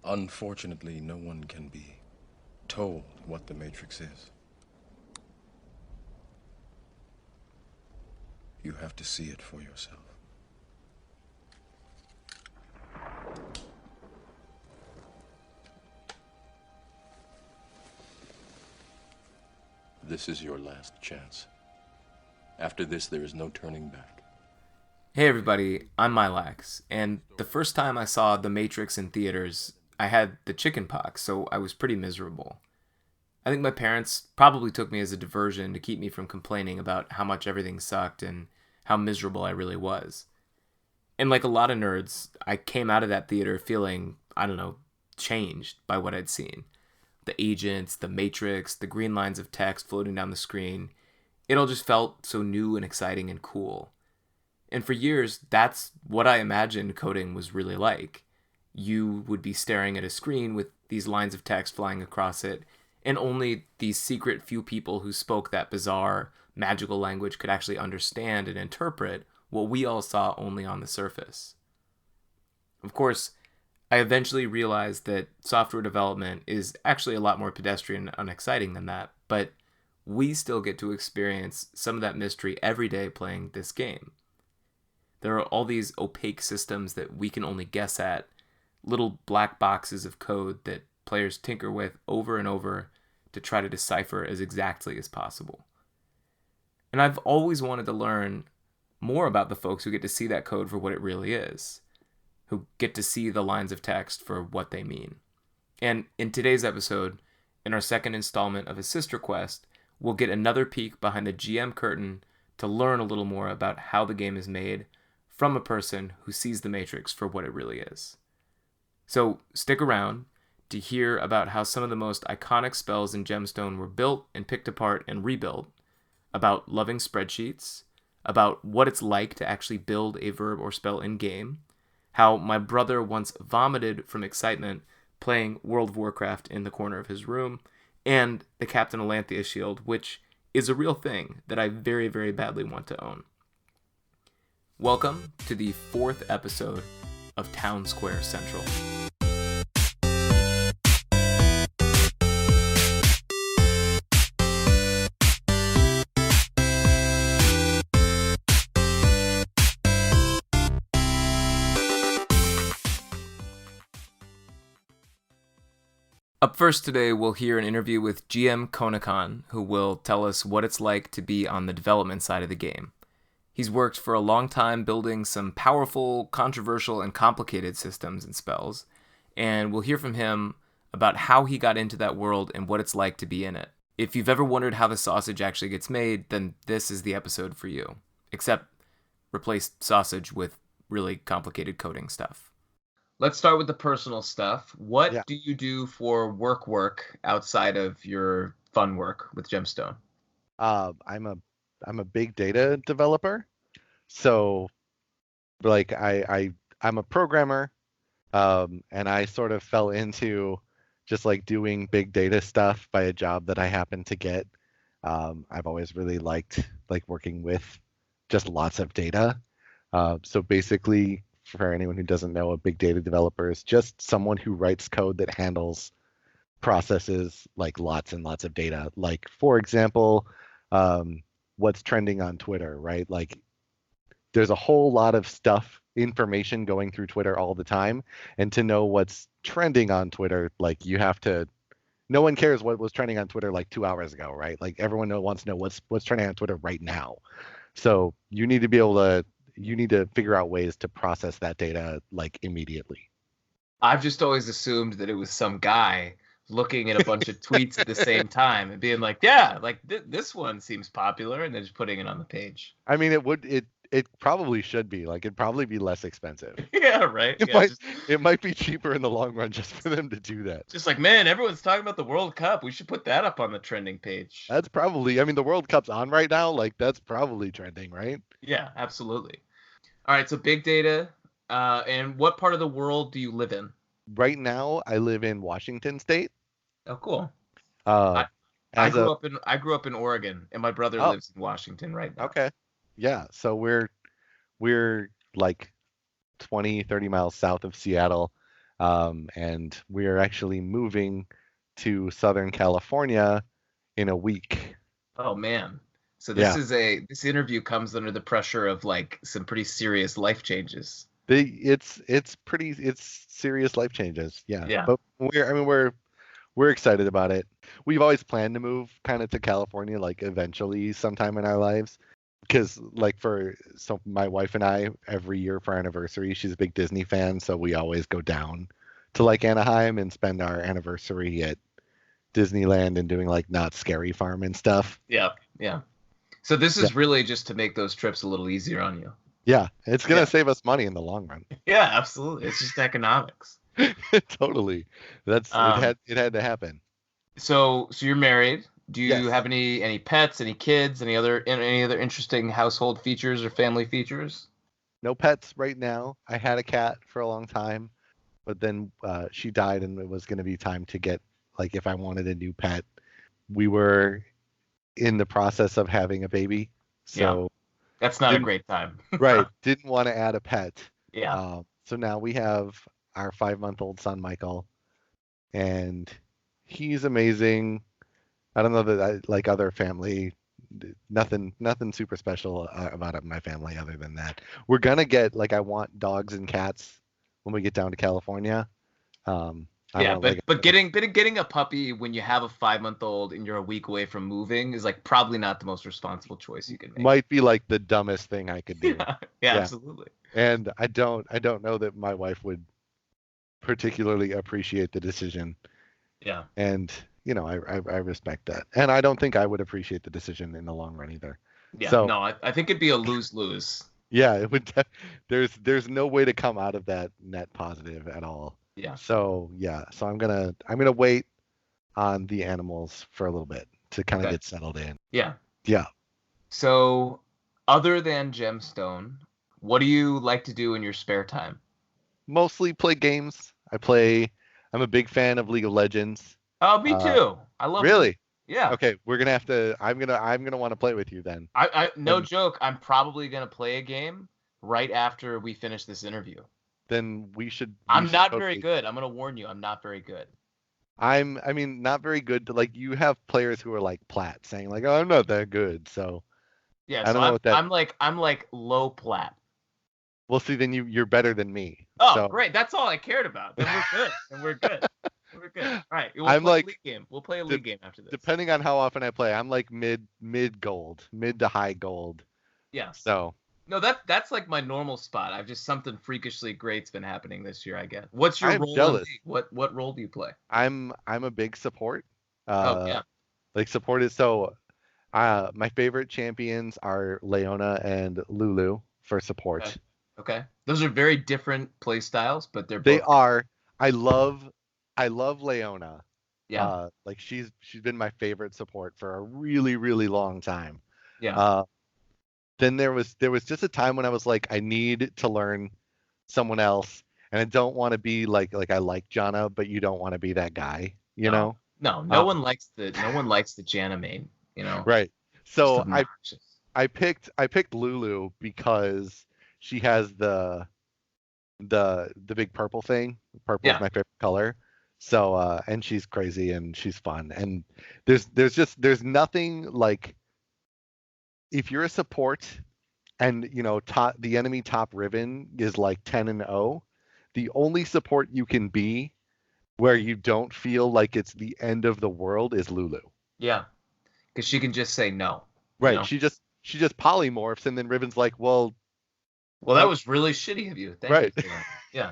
Unfortunately, no one can be told what the Matrix is. You have to see it for yourself. This is your last chance. After this, there is no turning back. Hey everybody, I'm Milax, and the first time I saw The Matrix in theaters, I had the chicken pox, so I was pretty miserable. I think my parents probably took me as a diversion to keep me from complaining about how much everything sucked and how miserable I really was. And like a lot of nerds, I came out of that theater feeling, I don't know, changed by what I'd seen. The agents, the Matrix, the green lines of text floating down the screen, it all just felt so new and exciting and cool. And for years, that's what I imagined coding was really like. You would be staring at a screen with these lines of text flying across it, and only these secret few people who spoke that bizarre, magical language could actually understand and interpret what we all saw only on the surface. Of course, I eventually realized that software development is actually a lot more pedestrian and unexciting than that, but we still get to experience some of that mystery every day playing this game. There are all these opaque systems that we can only guess at, little black boxes of code that players tinker with over and over to try to decipher as exactly as possible. And I've always wanted to learn more about the folks who get to see that code for what it really is, who get to see the lines of text for what they mean. And in today's episode, in our second installment of a sister quest, we'll get another peek behind the GM curtain to learn a little more about how the game is made from a person who sees the Matrix for what it really is. So stick around to hear about how some of the most iconic spells in Gemstone were built and picked apart and rebuilt, about loving spreadsheets, about what it's like to actually build a verb or spell in-game, how my brother once vomited from excitement playing World of Warcraft in the corner of his room, and the Captain Alanthea shield, which is a real thing that I very, very badly want to own. Welcome to the fourth episode of Town Square Central. Up first today, we'll hear an interview with GM Konacon, who will tell us what it's like to be on the development side of the game. He's worked for a long time building some powerful, controversial, and complicated systems and spells, and we'll hear from him about how he got into that world and what it's like to be in it. If you've ever wondered how the sausage actually gets made, then this is the episode for you. Except replace sausage with really complicated coding stuff. Let's start with the personal stuff. What Yeah. do you do for work outside of your fun work with Gemstone? I'm a big data developer, so like I'm a programmer, and I sort of fell into just like doing big data stuff by a job that I happened to get. I've always really liked like working with just lots of data. So basically, for anyone who doesn't know, a big data developer is just someone who writes code that handles processes like lots and lots of data. Like for example, what's trending on Twitter, right? Like there's a whole lot of information going through Twitter all the time. And to know what's trending on Twitter, like no one cares what was trending on Twitter like 2 hours ago, right? Like everyone wants to know what's trending on Twitter right now. So you need to figure out ways to process that data like immediately. I've just always assumed that it was some guy looking at a bunch of tweets at the same time and being like, yeah, like this one seems popular, and then just putting it on the page. I mean, it probably should be like it'd probably be less expensive. Yeah, right. It might be cheaper in the long run just for them to do that. Just like, man, everyone's talking about the World Cup. We should put that up on the trending page. That's probably, I mean, the World Cup's on right now. Like that's probably trending, right? Yeah, absolutely. All right, so big data. And what part of the world do you live in? Right now, I live in Washington State. Oh, cool. Uh, I grew up in Oregon, and my brother lives in Washington right now. Okay. Yeah, so we're like 20, 30 miles south of Seattle. And we are actually moving to Southern California in a week. Oh man. So Yeah, this interview comes under the pressure of like some pretty serious life changes. it's serious life changes. Yeah, Yeah. but we're excited about it. We've always planned to move kind of to California, like eventually sometime in our lives. Because so my wife and I, every year for our anniversary, she's a big Disney fan, so we always go down to like Anaheim and spend our anniversary at Disneyland and doing like Not Scary Farm and stuff. Yeah. Yeah. So this Yeah, is really just to make those trips a little easier on you. yeah, it's gonna Yeah. save us money in the long run. Yeah, absolutely. It's just economics. Totally. Um, It had to happen. so you're married. Do you Yes. have any pets, any kids, any other interesting household features or family features? No pets right now. I had a cat for a long time, but then she died, and it was going to be time to get like if I wanted a new pet. We were in the process of having a baby, Yeah. so That's not a didn't great time. right didn't want to add a pet. Yeah. So now we have our 5-month-old son Michael, and he's amazing. I don't know that I like other family. Nothing super special about it, my family other than that. We're gonna get like I want dogs and cats when we get down to California. I Yeah, want like but getting a puppy when you have a 5 month old and you're a week away from moving is like probably not the most responsible choice you can make. might be like the dumbest thing I could do. Yeah, yeah, Yeah, absolutely. and I don't know that my wife would particularly appreciate the decision. Yeah, And I respect that, and I don't think I would appreciate the decision in the long run either. yeah. So No, I think it'd be a lose-lose. yeah, it would. There's no way to come out of that net positive at all. Yeah, So yeah, so I'm gonna wait on the animals for a little bit to kind of okay. get settled in. Yeah. Yeah, So, other than Gemstone, what do you like to do in your spare time? mostly play games. I'm a big fan of League of Legends. Oh, me Uh, too. I love League. really? Yeah. Okay, we're gonna have to. I'm gonna want to play with you then. I no Then joke, I'm probably gonna play a game right after we finish this interview. then we I'm should not very totally. good. I'm gonna warn you, I'm not very good. I mean, not very good. Like you have players who are like plat saying like, oh, I'm not that good. So Yeah, I so don't know I'm what that. I'm like low plat. Well, see, then you're better than me. Oh, So great. That's all I cared about. Then we're good. Then we're good. We're good. All right. We'll I'm play a like, league game. We'll play a de- league game after this. depending on how often I play, I'm like mid gold, mid to high gold. Yeah. So No, that's like my normal spot. I've just something freakishly great's been happening this year, I guess. What's your I'm role in jealous. league? What role do you play? I'm a big support. Oh, Uh, yeah. like support is so. My favorite champions are Leona and Lulu for Okay. support. Okay. Those are very different play styles, but they're They both are. I love I love Leona. yeah. Like she's been my favorite support for a really really long time. Yeah. Uh, then there was just a time when I was like I need to learn someone else, and I don't want to be like I like Janna, but you don't want to be that guy, you No. know? No, Uh, no one likes the Janna main, you know. right. Just So obnoxious. I picked Lulu because she has the big purple thing. Purple is Yeah. my favorite color. So and she's crazy and she's fun. And there's nothing like if you're a support and the enemy top ribbon is like 10 and 0, the only support you can be where you don't feel like it's the end of the world is Lulu. Yeah. Because she can just say no, you Right. know. She just polymorphs and then Ribbon's like, well, Well, that how was really shitty of you. Thank you right. for that. Yeah.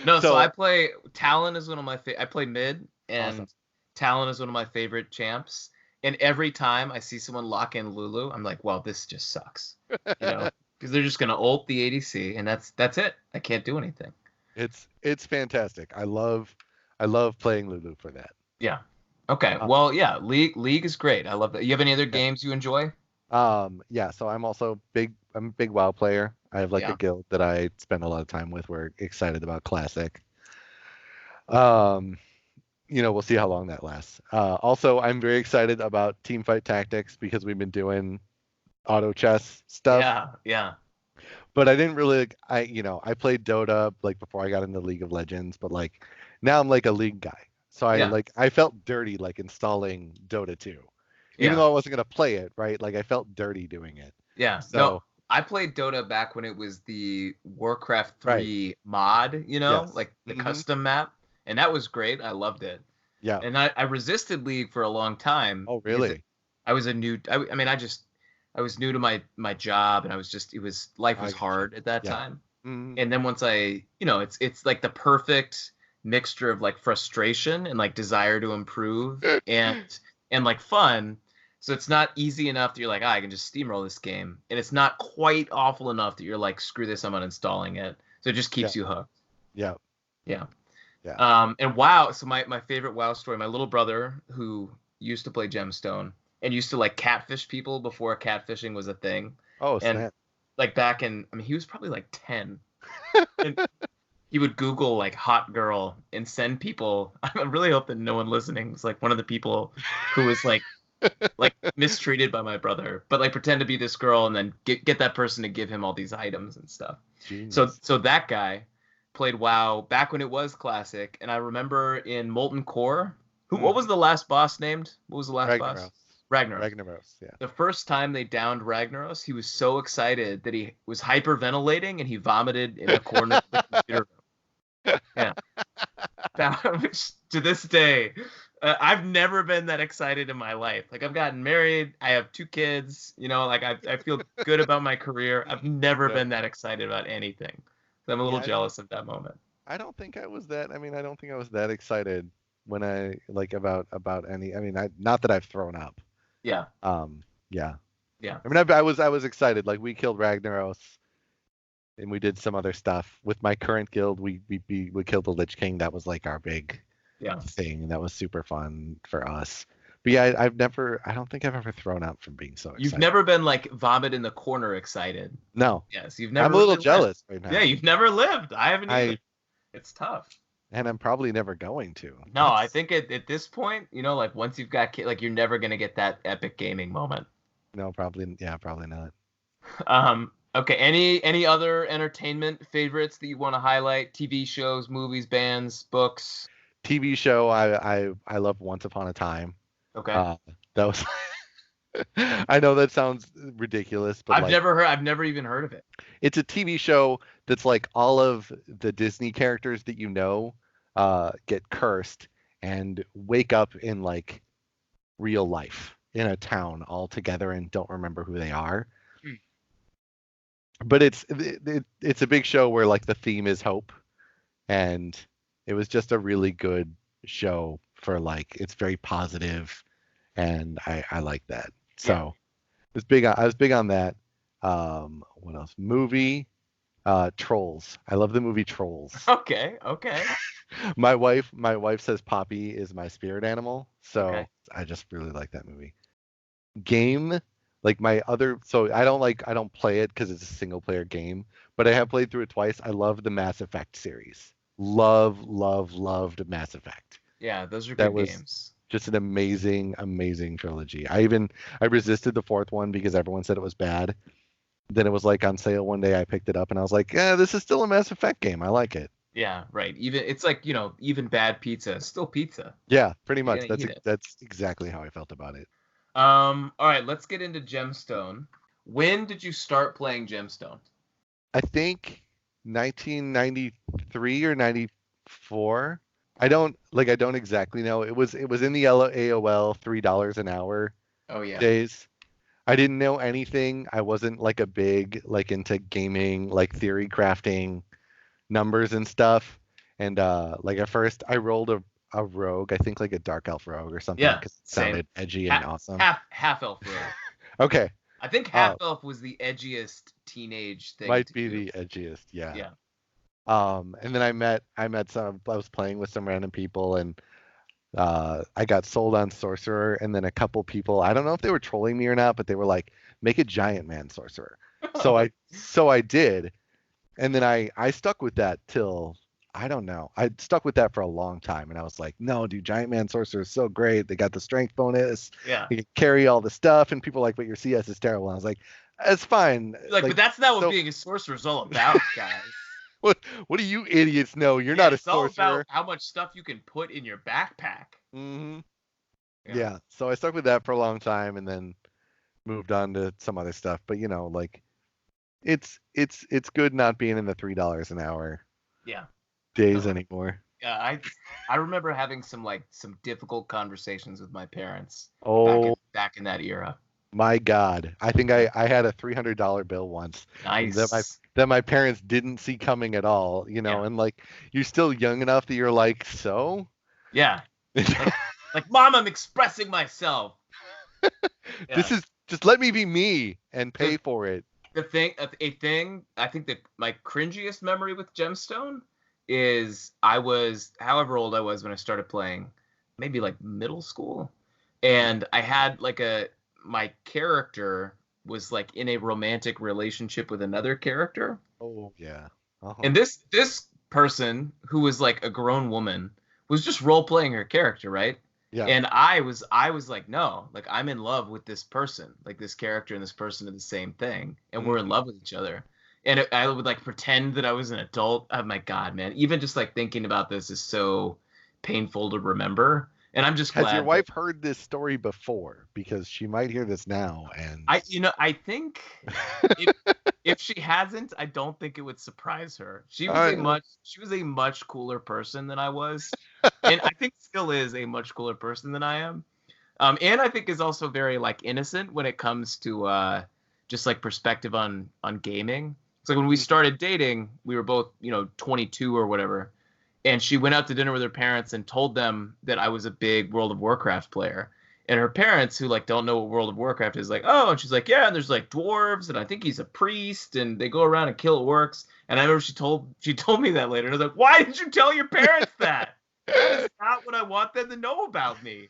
No, so I So play Talon is one of my I play mid, awesome. and Talon is one of my favorite champs. And every time I see someone lock in Lulu, I'm like, well, this just sucks. You know, because they're just gonna ult the ADC, and that's it. I can't do anything. It's fantastic. I love playing Lulu for that. Yeah. Okay. Uh, Well, yeah. League is great. I love that. You have any other yeah. games you enjoy? Yeah, so I'm a big WoW player. I have like a Yeah. guild that I spend a lot of time with. We're excited about Classic. Um, we'll see how long that lasts. Also, I'm very excited about Teamfight Tactics because we've been doing auto chess stuff. Yeah. Yeah. But I didn't really I played Dota like before I got into League of Legends, but like now I'm like a League guy. So Yeah. I felt dirty like installing Dota 2. Even Yeah. though I wasn't gonna play it, right? Like I felt dirty doing it. Yeah. No, So I played Dota back when it was the Warcraft right. 3 mod, Yes. like the Hmm. custom map. And that was great. I loved it. Yeah. And I resisted League for a long time Oh because really? I was a new, I mean, I was new to my job and life I was got you. hard at that Yeah. time. Hmm. And then once it's like the perfect mixture of like frustration and like desire to improve and like fun. So it's not easy enough that you're like, I can just steamroll this game, and it's not quite awful enough that you're like, screw this, I'm uninstalling it. So it just Yeah. keeps you hooked. Yeah. Yeah. Yeah. And WoW. So my favorite WoW story. My little brother who used to play Gemstone and used to like catfish people before catfishing was a thing, Oh and snap. like back in, I mean, he was probably like 10. And he would Google like hot girl and send people. I really hope that no one listening was like one of the people who was like mistreated by my brother, but like pretend to be this girl and then get that person to give him all these items and stuff. Genius. So that guy played WoW back when it was classic, and I remember in Molten Core, what was the last boss named? What was the last boss? Ragnaros. Ragnaros, yeah. The first time they downed Ragnaros, he was so excited that he was hyperventilating and he vomited in the corner of the computer room. Yeah. Which to this day, I've never been that excited in my life. Like I've gotten married, I have 2 kids, like I feel good about my career. I've never been that excited about anything. So I'm a little jealous of that moment. I don't think I was that. I mean, I don't think I was that excited when I like about any. I mean, not that I've thrown up. Yeah. Yeah. Yeah. I mean, I was excited. Like we killed Ragnaros, and we did some other stuff with my current guild. We killed the Lich King. That was like our big thing, and that was super fun for us. But yeah, I don't think I've ever thrown up from being so excited. You've never been like vomit in the corner excited. No. Yes, you've never. I'm a little jealous right now. Yeah, you've never lived. I haven't either. It's tough. And I'm probably never going to. No, I think at this point, like once you've got like you're never gonna get that epic gaming moment. No, probably not. Okay. Any other entertainment favorites that you want to highlight? TV shows, movies, bands, books. TV show I love Once Upon a Time. Okay. That was. I know that sounds ridiculous, but I've never even heard of it. It's a TV show that's like all of the Disney characters that get cursed and wake up in like real life in a town all together and don't remember who they are. But it's a big show where like the theme is hope, and it was just a really good show for like it's very positive, and I like that. So I was big on that. What else? Movie, Trolls. I love the movie Trolls. Okay. My wife says Poppy is my spirit animal, so I just really like that movie. Game, like so I don't play it because it's a single player game, but I have played through it twice. I love the Mass Effect series. Loved Mass Effect. Yeah, those are good games. Just an amazing trilogy. I resisted the 4th one because everyone said it was bad. Then it was like on sale one day. I picked it up and I was like, yeah, this is still a Mass Effect game. I like it. Yeah, right. It's like, even bad pizza is still pizza. Yeah, pretty much. That's exactly how I felt about it. All right, let's get into Gemstone. When did you start playing Gemstone? I think 1993 or 94. I don't exactly know. It was in the AOL $3 an hour days. I didn't know anything. I wasn't like a big like into gaming, like theory crafting numbers and stuff. And like at first I rolled a rogue, I think like a dark elf rogue or something, because it sounded edgy and awesome. Half elf rogue. Okay. I think half elf was the edgiest teenage thing. Might be the edgiest, yeah. Yeah. And then I was playing with some random people, and I got sold on sorcerer, and then a couple people, I don't know if they were trolling me or not, but they were like, make a giant man sorcerer. So I did, and then I stuck with that till, I don't know, I stuck with that for a long time, and I was like, no dude, giant man sorcerer is so great. They got the strength bonus, yeah, you can carry all the stuff, and people are like, but your CS is terrible. And I was like, It's fine. Like, but that's not what so being a sorcerer is all about, guys. what do you idiots know? You're Yeah, not a it's all sorcerer. about how much stuff you can put in your backpack. Mm-hmm. Yeah. Yeah. So I stuck with that for a long time, and then moved on to some other stuff. But like it's good not being in the $3 an hour Yeah. days No. anymore. Yeah, I remember having some difficult conversations with my parents Oh back in that era. my God. I think I had a $300 bill once Nice. that my parents didn't see coming at all, Yeah. and like you're still young enough that you're like, so? Yeah. Like, Mom, I'm expressing myself. This is just let me be me and pay for it. A thing I think that my cringiest memory with Gemstone is I was however old I was when I started playing, maybe like middle school, and I had my character was like in a romantic relationship with another character. Oh yeah. Uh-huh. And this person who was like a grown woman was just role playing her character, right? Yeah. And I was like, no, like I'm in love with this person, like this character and this person are the same thing, and we're in love with each other. And I would like pretend that I was an adult. Oh my God, man! Even just like thinking about this is so painful to remember. And I'm just glad. Has your wife heard this story before? Because she might hear this now. And I think if she hasn't, I don't think it would surprise her. She was a much cooler person than I was, and I think still is a much cooler person than I am. And I think is also very like innocent when it comes to just like perspective on gaming. It's like when we started dating, we were both 22 or whatever, and she went out to dinner with her parents and told them that I was a big World of Warcraft player. And her parents, who like don't know what World of Warcraft is, like, oh, and she's like, yeah, and there's like dwarves, and I think he's a priest, and they go around and kill orcs. And I remember she told me that later, and I was like, why did you tell your parents that? That is not what I want them to know about me.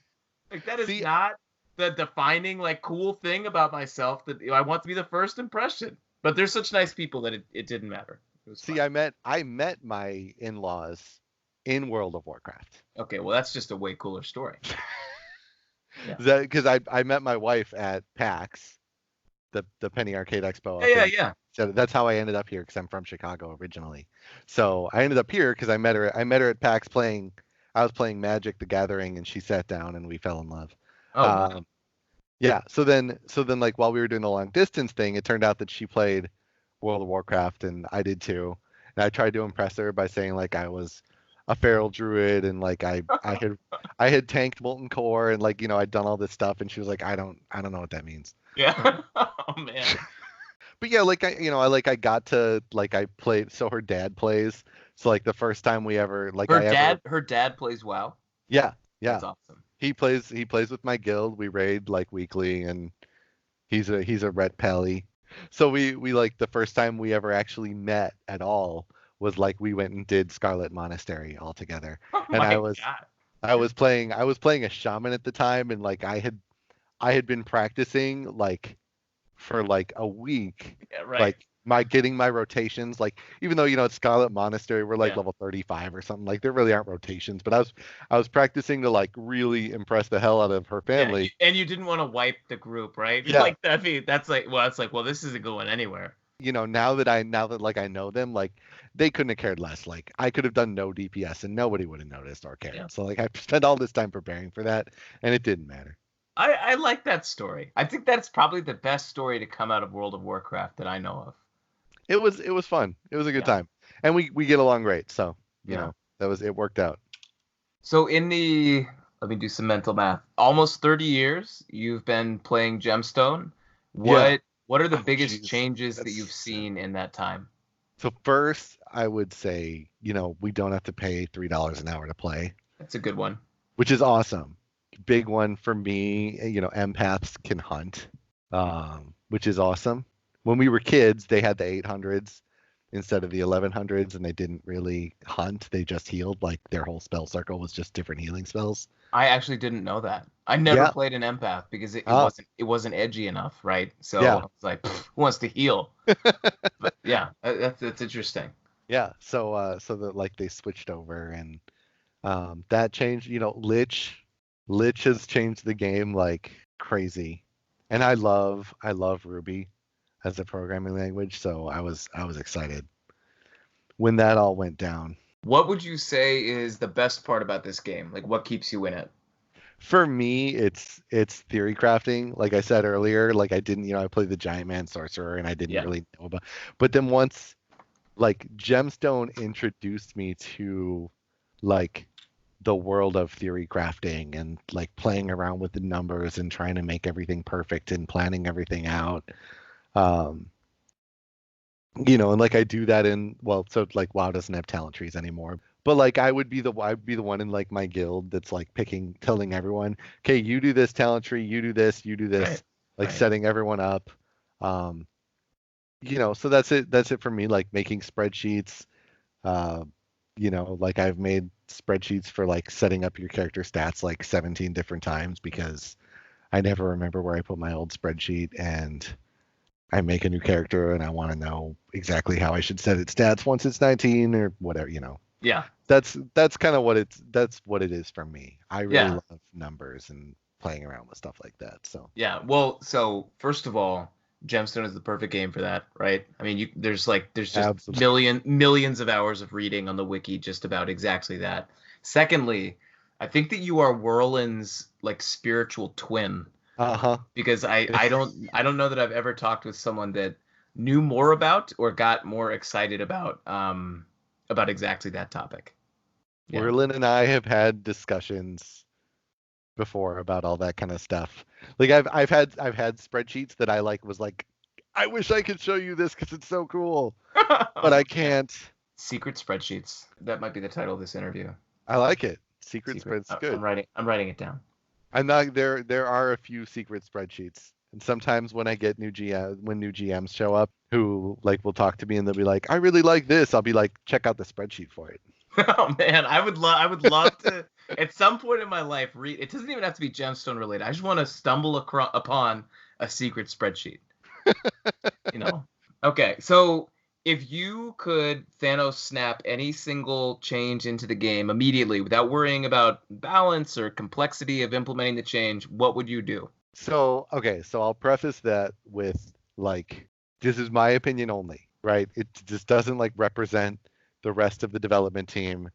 Like that is not the defining like cool thing about myself that I want to be the first impression. But they're such nice people that it didn't matter. It was fun. I met my in-laws in World of Warcraft. Okay, well that's just a way cooler story. Yeah. Because I met my wife at PAX, the Penny Arcade Expo. Yeah. So that's how I ended up here because I'm from Chicago originally. So I ended up here because I met her at PAX playing. I was playing Magic: The Gathering, and she sat down and we fell in love. Oh. Yeah. So then like while we were doing the long distance thing, it turned out that she played World of Warcraft and I did too. And I tried to impress her by saying like I was a feral druid and like I had tanked Molten Core and like I'd done all this stuff, and she was like, I don't know what that means. Yeah. Oh man. But yeah, like I got to like I played, so her dad plays. So like the first time we ever like her dad plays WoW. Yeah. That's awesome. He plays with my guild. We raid like weekly, and he's a ret pally. So we like the first time we ever actually met at all was like we went and did Scarlet Monastery all together. Oh And my God. God. I was playing a shaman at the time, and like I had been practicing like for like a week. Yeah, right. Like getting my rotations, like even though it's Scarlet Monastery, we're like level 35 or something, like there really aren't rotations, but I was practicing to like really impress the hell out of her family. Yeah, and you didn't want to wipe the group, right? Yeah. Like that's like this isn't going anywhere. Now that like I know them, like they couldn't have cared less. Like I could have done no DPS and nobody would have noticed or cared. Yeah. So like I spent all this time preparing for that, and it didn't matter. I like that story. I think that's probably the best story to come out of World of Warcraft that I know of. It was fun. It was a good time, and we get along great. So it worked out. So let me do some mental math. Almost 30 years you've been playing Gemstone. What are the biggest changes that you've seen in that time? So first, I would say we don't have to pay $3 an hour to play. That's a good one. Which is awesome. Big one for me. Empaths can hunt, which is awesome. When we were kids, they had the 800s instead of the 1100s, and they didn't really hunt. They just healed. Like their whole spell circle was just different healing spells. I actually didn't know that. I never played an empath because it wasn't edgy enough, right? So I was like, who wants to heal? But yeah, that's interesting. Yeah. So that like they switched over, and that changed. Lich has changed the game like crazy, and I love Ruby. as a programming language. So I was excited when that all went down. What would you say is the best part about this game? Like, what keeps you in it? For me, it's theory crafting. Like I said earlier, like I didn't, I played the Giant Man Sorcerer and I didn't Yeah. really know about. But then once, like Gemstone introduced me to, like the world of theory crafting and like playing around with the numbers and trying to make everything perfect and planning everything out. Um, and like I do that so like WoW doesn't have talent trees anymore. But like I'd be the one in like my guild that's like telling everyone, okay, you do this talent tree, you do this, Right. like Right. setting everyone up. Um, so that's it for me, like making spreadsheets. Uh, like I've made spreadsheets for like setting up your character stats like 17 different times because I never remember where I put my old spreadsheet, and I make a new character and I want to know exactly how I should set its stats once it's 19 or whatever, Yeah. That's kind of what it is for me. I really Yeah. love numbers and playing around with stuff like that. So Yeah. Well, so first of all, Gemstone is the perfect game for that, right? I mean, there's just absolutely. millions of hours of reading on the wiki just about exactly that. Secondly, I think that you are Whirlin's like spiritual twin, Uh-huh. because I don't know that I've ever talked with someone that knew more about or got more excited about exactly that topic. Yeah. Merlin and I have had discussions before about all that kind of stuff. Like I've had spreadsheets that I like was like, I wish I could show you this because it's so cool, but I can't. Secret spreadsheets. That might be the title of this interview. I like it. Secret Secret. spreads good. I'm writing it down. I'm not there. There are a few secret spreadsheets, and sometimes when I get new GMs show up who like will talk to me and they'll be like, I really like this. I'll be like, check out the spreadsheet for it. Oh man, I would love to at some point in my life read. It doesn't even have to be gemstone related. I just want to stumble upon a secret spreadsheet. Okay, so if you could Thanos snap any single change into the game immediately without worrying about balance or complexity of implementing the change, what would you do? So, okay, so I'll preface that with like, this is my opinion only, right? It just doesn't like represent the rest of the development team.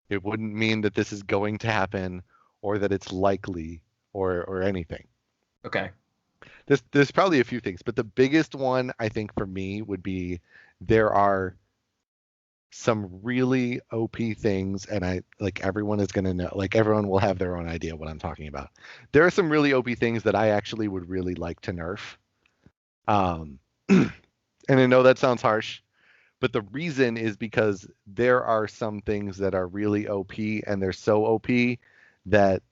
It wouldn't mean that this is going to happen or that it's likely or anything. Okay. There's probably a few things, but the biggest one I think for me would be there are some really OP things, and I like everyone is going to know, like everyone will have their own idea what I'm talking about. There are some really OP things that I actually would really like to nerf. And I know that sounds harsh, but the reason is because there are some things that are really OP, and they're so OP that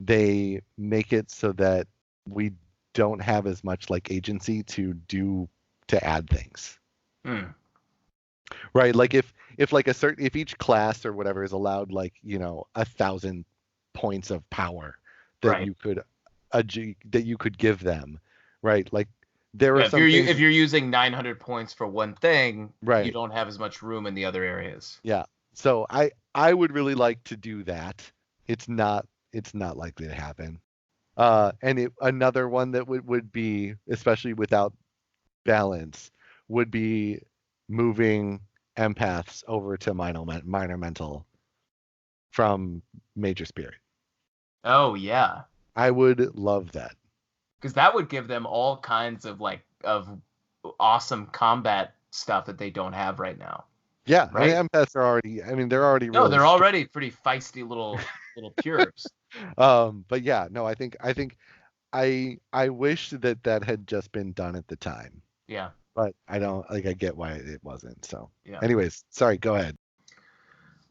they make it so that we don't have as much like agency to add things. Right, like if like if each class or whatever is allowed like 1,000 points of power that Right. you could give them, right? Like there are if some if you're using 900 points for one thing, right, you don't have as much room in the other areas. Yeah. So I would really like to do that. It's not likely to happen. And another one that would be, especially without balance, would be moving empaths over to minor mental from major spirit. Oh yeah. I would love that. Because that would give them all kinds of of awesome combat stuff that they don't have right now. Yeah, right? I mean, empaths are already. I mean, they're already. No, really they're already pretty feisty little pures. But yeah, no, I think I wish that had just been done at the time. Yeah. But I don't I get why it wasn't. So, yeah. Anyways, sorry. Go ahead.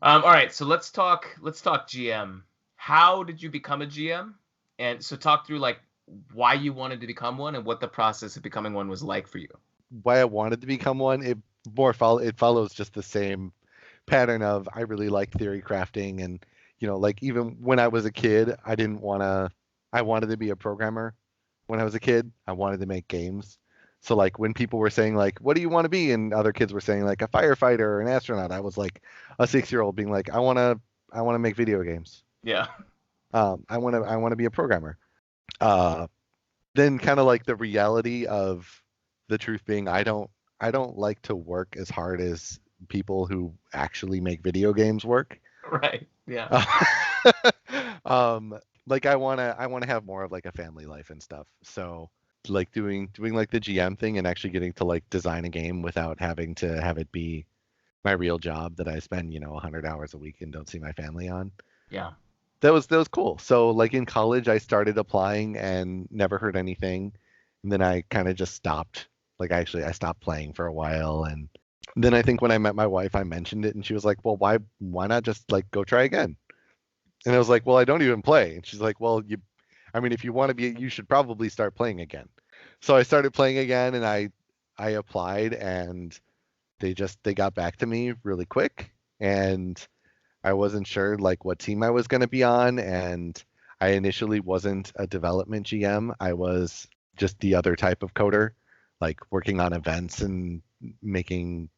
All right, so let's talk GM. How did you become a GM? And so talk through like why you wanted to become one and what the process of becoming one was like for you. Why I wanted to become one, it follows just the same pattern of I really like theory crafting, and like even when I was a kid, I wanted to be a programmer. When I was a kid, I wanted to make games. So like when people were saying like, what do you want to be? And other kids were saying like a firefighter or an astronaut, I was like a 6-year-old being like, I want to make video games. Yeah. I want to be a programmer. Then kind of like the reality of The truth being, I don't like to work as hard as people who actually make video games work. Right. Yeah. Like I wanna have more of like a family life and stuff. So like doing like the GM thing and actually getting to like design a game without having to have it be my real job that I spend, 100 hours a week and don't see my family on. Yeah. That was cool. So like in college I started applying and never heard anything. And then I kind of just stopped. Like I stopped playing for a while, and then I think when I met my wife I mentioned it and she was like, "Well, why not just like go try again?" And I was like, "Well, I don't even play." And she's like, "Well, I mean, if you want to be, you should probably start playing again." So I started playing again, and I applied, and they got back to me really quick, and I wasn't sure like what team I was going to be on, and I initially wasn't a development GM. I was just the other type of coder, like working on events and making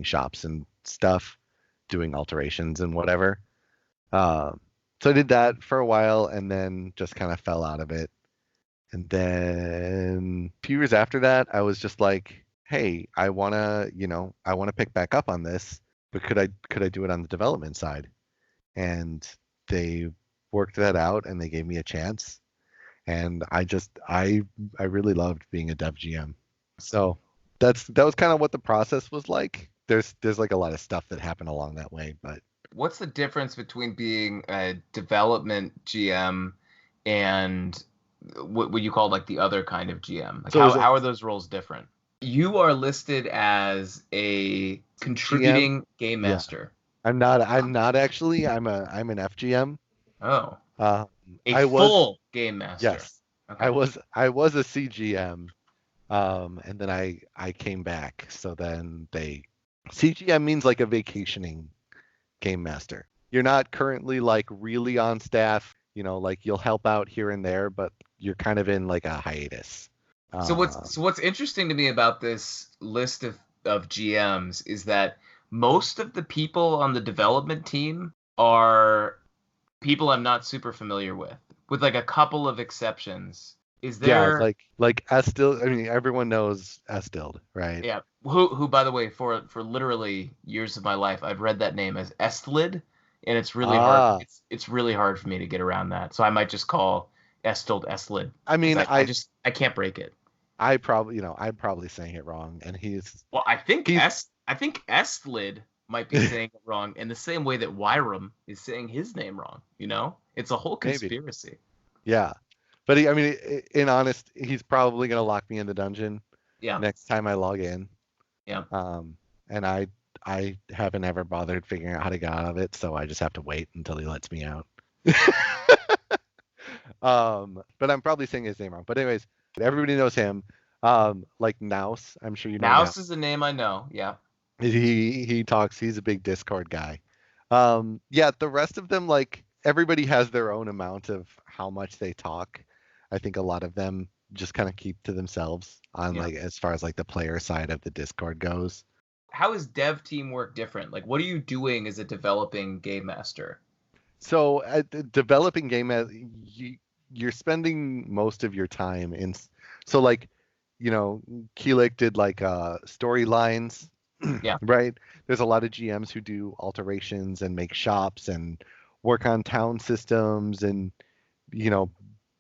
shops and stuff, doing alterations and whatever. Um, so I did that for a while and then just kind of fell out of it. And then a few years after that, I was just like, hey, I wanna pick back up on this, but could I do it on the development side? And they worked that out and they gave me a chance. And I really loved being a dev GM. So that was kind of what the process was like. There's like a lot of stuff that happened along that way, but What's the difference between being a development GM and what you call like the other kind of GM? Like so it was how are those roles different? You are listed as a GM. contributing game Yeah, master. I'm not actually. I'm an FGM. Oh, Uh, a I was full game master. yes, I Okay. was I was a CGM. And then I came back. So then CGM means like a vacationing game master. You're not currently like really on staff, like you'll help out here and there, but you're kind of in like a hiatus. So Um, what's interesting to me about this list of GMs is that most of the people on the development team are people I'm not super familiar with like a couple of exceptions. Is yeah, there like Estill. I mean, everyone knows Estild, right? yeah, who by the way for literally years of my life I've read that name as Estlid and it's really hard Ah, it's really hard for me to get around that. So I might just call Estild Estlid I because mean, I can't break it. I probably, I'm probably saying it wrong, and Well, he's I think Estlid might be saying it wrong in the same way that Wyram is saying his name wrong, you know? It's a whole maybe, conspiracy. yeah. But I mean, in honest, he's probably gonna lock me in the dungeon Yeah. next time I log in. Yeah. And I haven't ever bothered figuring out how to get out of it, so I just have to wait until he lets me out. But I'm probably saying his name wrong. But anyways, everybody knows him. Like Nouse, I'm sure you know Nouse. Mouse is a name I know. Yeah. He talks. He's a big Discord guy. Yeah, the rest of them, like everybody has their own amount of how much they talk. I think a lot of them just kind of keep to themselves on Yeah. like as far as like the player side of the Discord goes. How is dev teamwork different? Like, what are you doing as a developing game master? So at developing game as you're spending most of your time in so like Keelik did like storylines, Yeah. right? There's a lot of GMs who do alterations and make shops and work on town systems and you know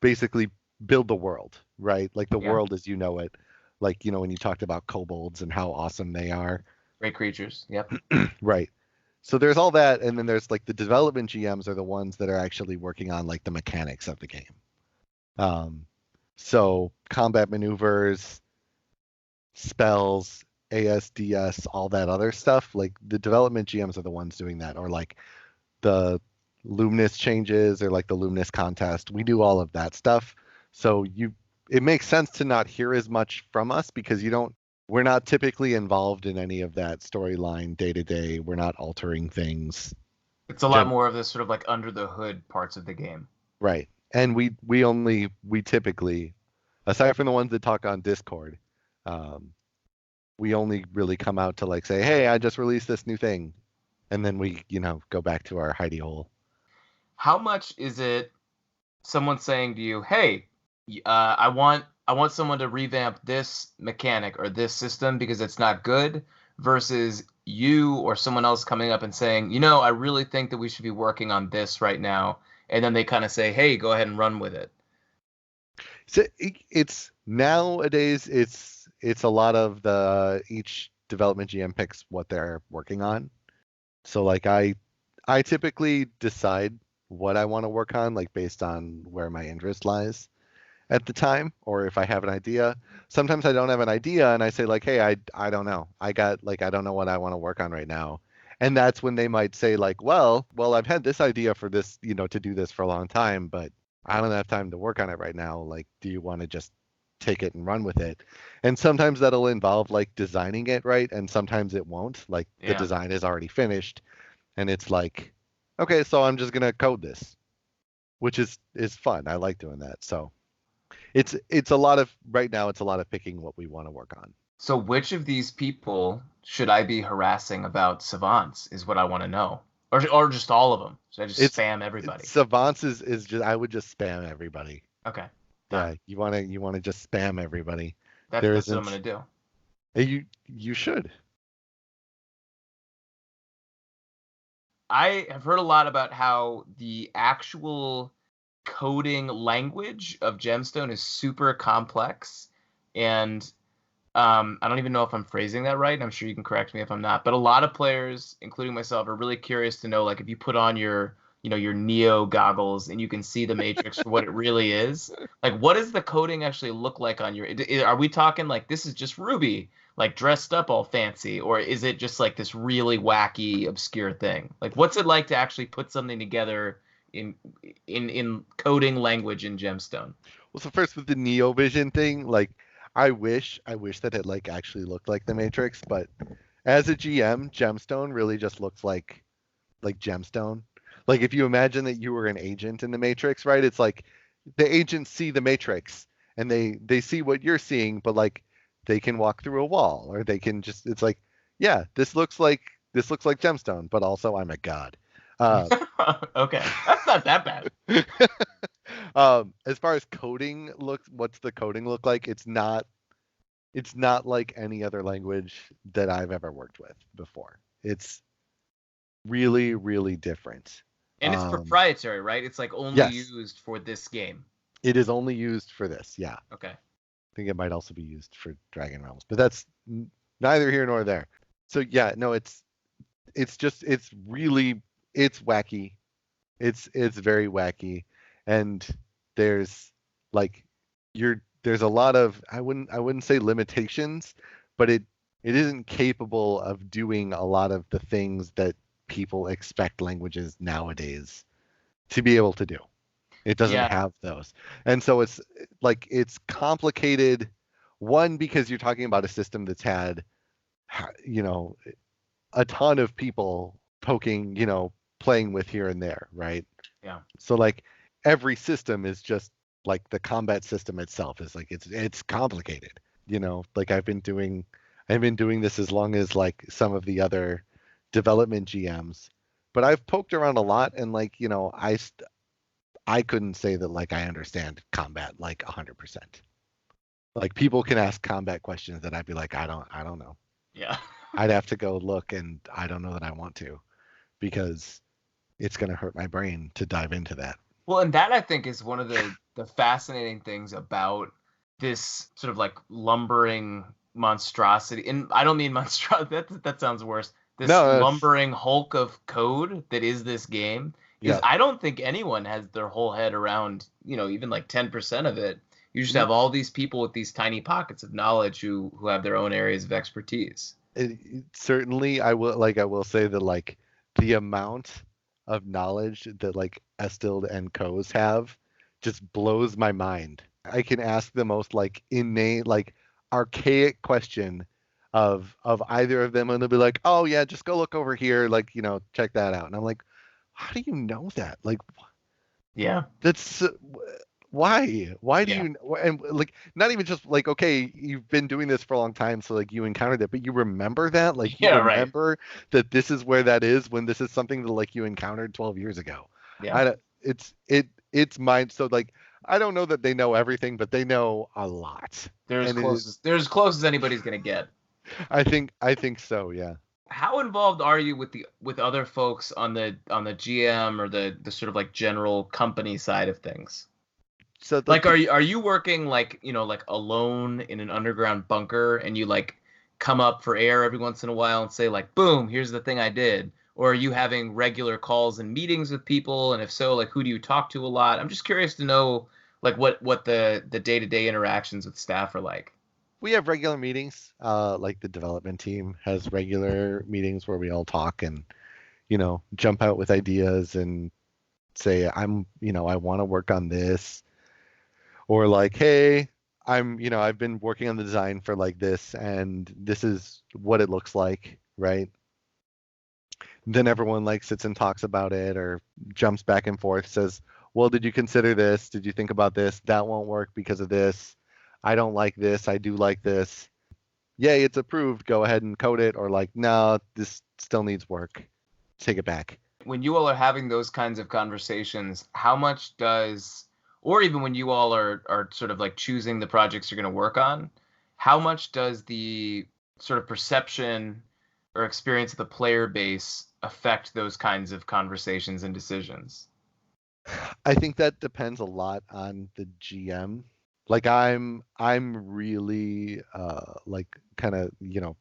basically build the world, right? Like the Yeah. world as you know it. Like when you talked about kobolds and how awesome they are. Great creatures. Yep. Right. So there's all that, and then there's like the development GMs are the ones that are actually working on like the mechanics of the game. So combat maneuvers, spells, ASDS, all that other stuff. Like the development GMs are the ones doing that, or like the Luminous changes or like the Luminous contest. We do all of that stuff. So it makes sense to not hear as much from us because we're not typically involved in any of that storyline day to day. We're not altering things. It's a lot more of this sort of like under the hood parts of the game. Right. And we typically, aside from the ones that talk on Discord, we only really come out to like say, hey, I just released this new thing. And then we, go back to our hidey hole. How much is it someone saying to you, hey, I want I want someone to revamp this mechanic or this system because it's not good, versus you or someone else coming up and saying, I really think that we should be working on this right now. And then they kind of say, hey, go ahead and run with it. So it's nowadays it's a lot of each development GM picks what they're working on. So like I typically decide what I want to work on, like based on where my interest lies at the time, or if I have an idea. Sometimes I don't have an idea and I say like, hey, I don't know. I don't know what I want to work on right now. And that's when they might say like, well, I've had this idea for this, to do this for a long time, but I don't have time to work on it right now. Like, do you want to just take it and run with it? And sometimes that'll involve like designing it, right? And sometimes it won't. Like the design is already finished and it's like, okay, so I'm just going to code this, which is fun. I like doing that. So it's a lot of right now. It's a lot of picking what we want to work on. So which of these people should I be harassing about savants is what I want to know, or just all of them? Should I just spam everybody? Savants is just I would just spam everybody. Okay. Yeah, you want to just spam everybody. That's what I'm gonna do. You should. I have heard a lot about how the actual coding language of Gemstone is super complex, and I don't even know if I'm phrasing that right. I'm sure you can correct me if I'm not. But a lot of players, including myself, are really curious to know, like, if you put on your Neo goggles and you can see the Matrix for what it really is. Like, what does the coding actually look like on your? Are we talking like this is just Ruby, like dressed up all fancy, or is it just like this really wacky, obscure thing? Like, what's it like to actually put something together in coding language in Gemstone? Well, so first with the Neo Vision thing, like. I wish that it like actually looked like the Matrix, but as a GM, Gemstone really just looks like Gemstone. Like if you imagine that you were an agent in the Matrix, right? It's like the agents see the Matrix and they see what you're seeing, but like they can walk through a wall or they can just it's like, yeah, this looks like Gemstone, but also I'm a god. Okay, that's not that bad. As far as coding looks, what's the coding look like? It's not like any other language that I've ever worked with before. It's really, really different. And it's proprietary, right? It's like only used for this game. It is only used for this, yeah. Okay. I think it might also be used for Dragon Realms, but that's neither here nor there. So yeah, no, it's wacky. It's very wacky. And there's a lot of I wouldn't say limitations, but it isn't capable of doing a lot of the things that people expect languages nowadays to be able to do. It doesn't have those. And so it's complicated, one, because you're talking about a system that's had a ton of people playing with here and there, right? Yeah. So like every system is just like the combat system itself is like it's complicated. Like I've been doing this as long as like some of the other development GMs, but I've poked around a lot and like I couldn't say that like I understand combat like 100%. Like people can ask combat questions that I'd be like I don't know. Yeah. I'd have to go look and I don't know that I want to, because it's going to hurt my brain to dive into that. Well, and that I think is one of the fascinating things about this sort of like lumbering monstrosity. And I don't mean monstrosity. That sounds worse. This lumbering hulk of code that is this game. Because I don't think anyone has their whole head around, even like 10% of it. You just have all these people with these tiny pockets of knowledge who have their own areas of expertise. Certainly, I will say that like the amount of knowledge that like Estild and Co's have just blows my mind. I can ask the most like innate, like archaic question of either of them, and they'll be like, "Oh yeah, just go look over here, like check that out." And I'm like, "How do you know that? Like, yeah, that's why do you?" And like, not even just like, okay, you've been doing this for a long time, so like you encountered it, but you remember that, like you remember that this is where that is when this is something that like you encountered 12 years ago. Yeah, it's mine. So like I don't know that they know everything, but they know a lot. They're as And it close is, as they're as close as anybody's gonna get. I think so, yeah. How involved are you with other folks on the GM or the sort of like general company side of things? So Like, are you working like, like alone in an underground bunker, and you like come up for air every once in a while and say like, boom, here's the thing I did? Or are you having regular calls and meetings with people? And if so, like, who do you talk to a lot? I'm just curious to know like what the day-to-day interactions with staff are like. we have regular meetings. Like the development team has regular meetings where we all talk and, jump out with ideas and say, I want to work on this. Or like, hey, I've been working on the design for like this, and this is what it looks like, right? Then everyone like sits and talks about it or jumps back and forth, says, well, did you consider this? Did you think about this? That won't work because of this. I don't like this. I do like this. Yay, it's approved. Go ahead and code it. Or like, no, this still needs work. Take it back. When you all are having those kinds of conversations, how much does, or even when you all are sort of like choosing the projects you're going to work on, how much does the sort of perception or experience of the player base affect those kinds of conversations and decisions? I think that depends a lot on the GM. Like I'm really like kind of,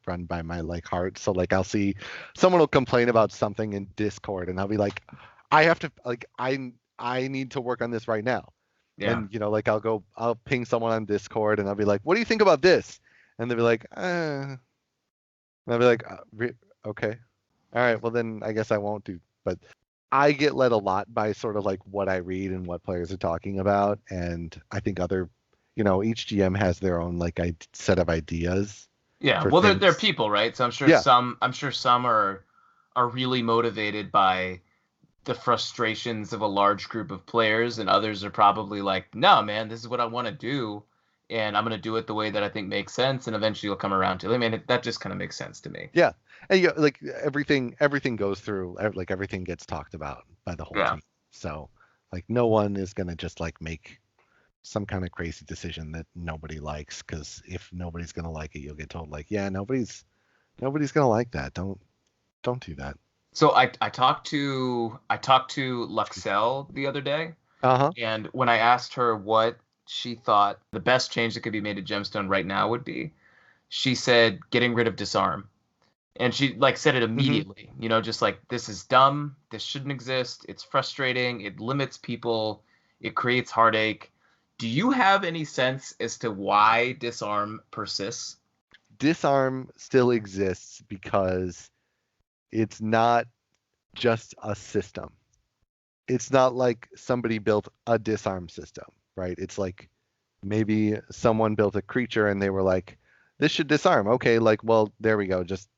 run by my like heart. So like I'll see someone will complain about something in Discord and I'll be like, I have to like I need to work on this right now. Yeah. And like I'll ping someone on Discord and I'll be like, what do you think about this? And they'll be like, and I'll be like, okay. All right, well then I guess I won't do. But I get led a lot by sort of like what I read and what players are talking about, and I think each GM has their own like set of ideas. Yeah. For Well, they're things. people, right? So Yeah. I'm sure some are really motivated by the frustrations of a large group of players, and others are probably like, no, man, this is what I want to do, and I'm going to do it the way that I think makes sense, and eventually you'll come around to it. I mean, that just kind of makes sense to me. Yeah, and like everything goes through, like everything gets talked about by the whole Yeah. team. So like no one is gonna just like make some kind of crazy decision that nobody likes, because if nobody's gonna like it, you'll get told like, yeah, nobody's gonna like that. Don't do that. So I talked to Luxel the other day, Uh-huh. and when I asked her what she thought the best change that could be made to Gemstone right now would be, she said getting rid of disarm. And she like said it immediately, just like, this is dumb, this shouldn't exist, it's frustrating, it limits people, it creates heartache. Do you have any sense as to why disarm persists? Disarm still exists because it's not just a system. It's not like somebody built a disarm system, right? It's like maybe someone built a creature and they were like, this should disarm. Okay, like, well, there we go. Just,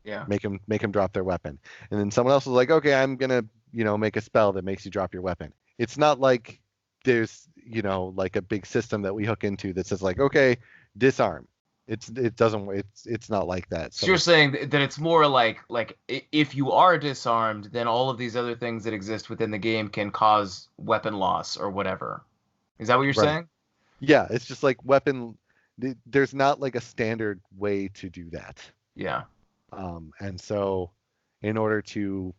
Yeah. make them drop their weapon. And then someone else was like, okay, I'm gonna, make a spell that makes you drop your weapon. It's not like there's, like a big system that we hook into that says like, okay, disarm. It's not like that. So you're saying that it's more like if you are disarmed, then all of these other things that exist within the game can cause weapon loss or whatever. Is that what you're saying? Yeah, it's just like weapon. There's not like a standard way to do that. Yeah. And so in order to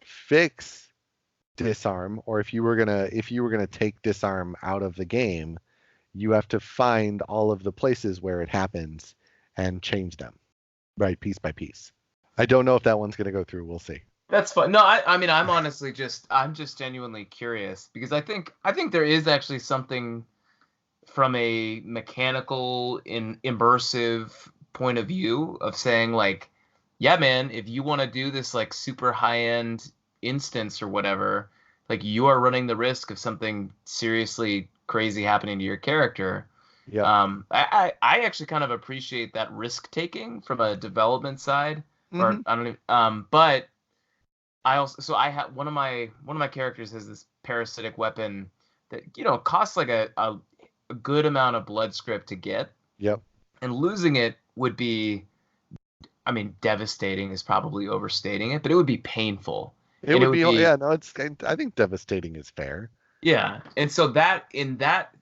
fix disarm, or if you were gonna take disarm out of the game, you have to find all of the places where it happens and change them, right, piece by piece. I don't know if that one's gonna go through. We'll see. That's fun. No, I mean, I'm just genuinely curious, because I think there is actually something from a mechanical immersive point of view of saying like, yeah, man, if you want to do this like super high end instance or whatever, like, you are running the risk of something seriously crazy happening to your character. Yeah. I actually kind of appreciate that risk taking from a development side. Or I don't even, but I also, so I have one of my characters has this parasitic weapon that costs like a good amount of blood script to get. Yep. And losing it would be, I mean, devastating is probably overstating it, but it would be painful. It would be, yeah, no, I think devastating is fair. Yeah, and so that in that,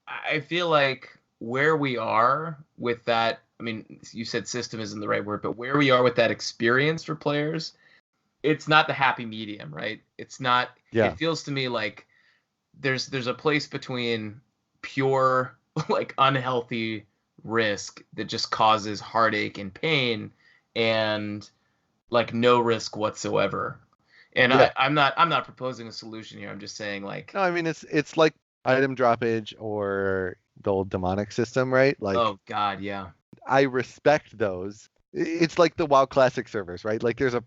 I feel like where we are with that. I mean, you said system isn't the right word, but where we are with that experience for players, it's not the happy medium, right? It's not. Yeah. It feels to me like there's a place between pure like unhealthy risk that just causes heartache and pain and like no risk whatsoever. And Yeah. I'm not proposing a solution here. I'm just saying like, No, I mean it's like item droppage or the old demonic system, right? Like oh God, yeah. I respect those. It's like the WoW Classic servers, right? Like there's a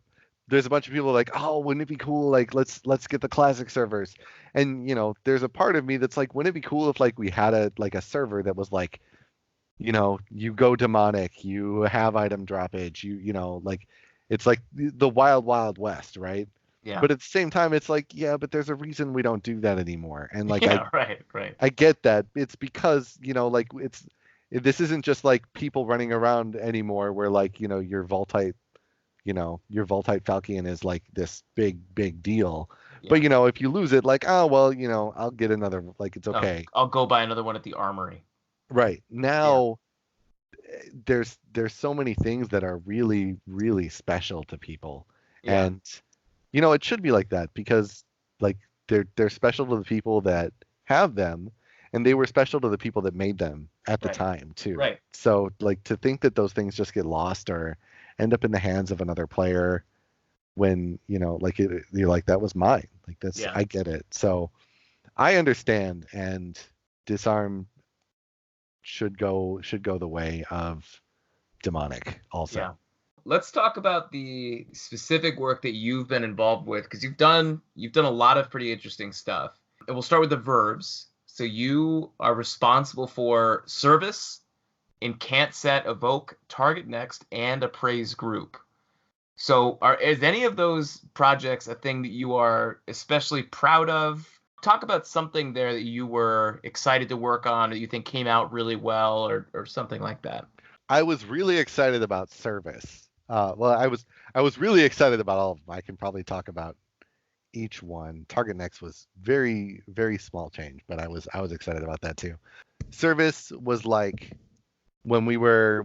bunch of people like, oh, wouldn't it be cool? Like let's get the classic servers. And there's a part of me that's like, wouldn't it be cool if like we had a server that was like, you go demonic, you have item droppage, like it's like the wild wild west, right? Yeah. But at the same time, it's like, yeah, but there's a reason we don't do that anymore. And like Yeah, right. I get that. It's because, like this isn't just like people running around anymore where like, your Voltite Falcon is like this big, big deal. Yeah. But if you lose it, like, oh well, I'll get another, like it's okay. I'll go buy another one at the armory. Right. Now there's so many things that are really, really special to people. Yeah. And it should be like that because like they're special to the people that have them, and they were special to the people that made them at the Right. time too. Right. So like to think that those things just get lost or end up in the hands of another player when like you're like, that was mine, like that's Yeah. I get it. So I understand, and disarm should go the way of demonic also. Yeah. Let's talk about the specific work that you've been involved with, because you've done a lot of pretty interesting stuff. And we'll start with the verbs. So you are responsible for service, incant set, evoke, target next, and appraise group. So is any of those projects a thing that you are especially proud of? Talk about something there that you were excited to work on, or you think came out really well, or something like that. I was really excited about service. Well, I was really excited about all of them. I can probably talk about each one. Target next was very, very small change, but I was excited about that too. Service was like when we were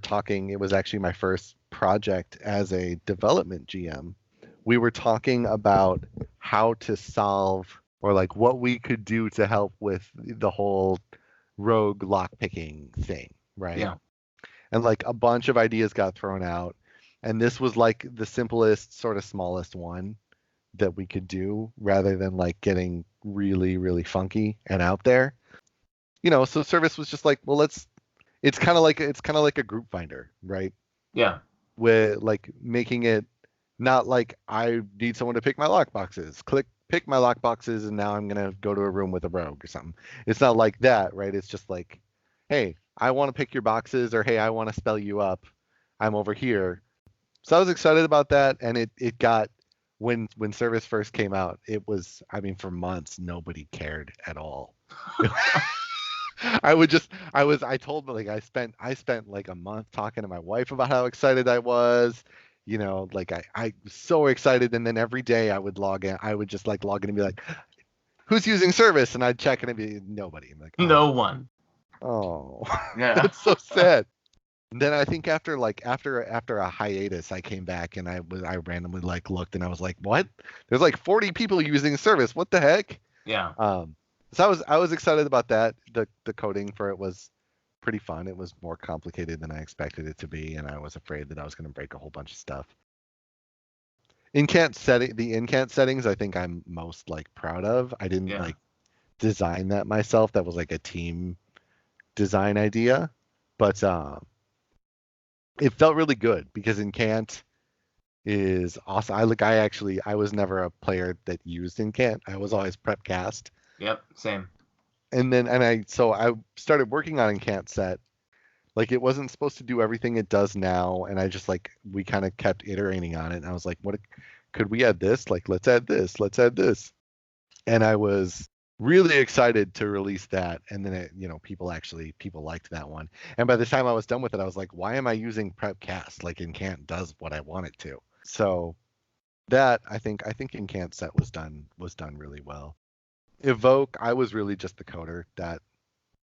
talking, it was actually my first project as a development GM. We were talking about how to solve, or like what we could do to help with the whole rogue lockpicking thing, right? Yeah. And like a bunch of ideas got thrown out, and this was like the simplest, sort of smallest one that we could do, rather than like getting really, really funky and out there. So service was just like, well, it's kind of like a group finder, right? Yeah. With like making it not like I need someone to pick my lockboxes, pick my lockboxes, and now I'm gonna go to a room with a rogue or something. It's not like that, right? It's just like, hey, I want to pick your boxes, or hey, I want to spell you up. I'm over here. So I was excited about that, and it got, when service first came out, it was, I mean, for months nobody cared at all. I told, like, I spent like a month talking to my wife about how excited I was. Like I was so excited, and then every day I would log in. I would just like log in and be like, who's using service? And I'd check and it'd be nobody. I'm like, oh. No one. Oh, Yeah. that's so sad. And then I think after a hiatus, I came back and I randomly like looked and I was like, what? There's like 40 people using service. What the heck? Yeah. So I was excited about that. The coding for it was pretty fun. It was more complicated than I expected it to be, and I was afraid that I was going to break a whole bunch of stuff. The incant settings, I think I'm most like proud of. I didn't like design that myself. That was like a team design idea, but it felt really good because incant is awesome. I was never a player that used incant. I was always prep cast. Yep, same. And then I started working on incant set. Like it wasn't supposed to do everything it does now, and I just like, we kind of kept iterating on it, and I was like, what could we add this? Like, let's add this. And I was really excited to release that, and then people liked that one. And by the time I was done with it, I was like, why am I using prep cast? Like incant does what I want it to. So that I think incant set was done really well. Evoke, I was really just the coder that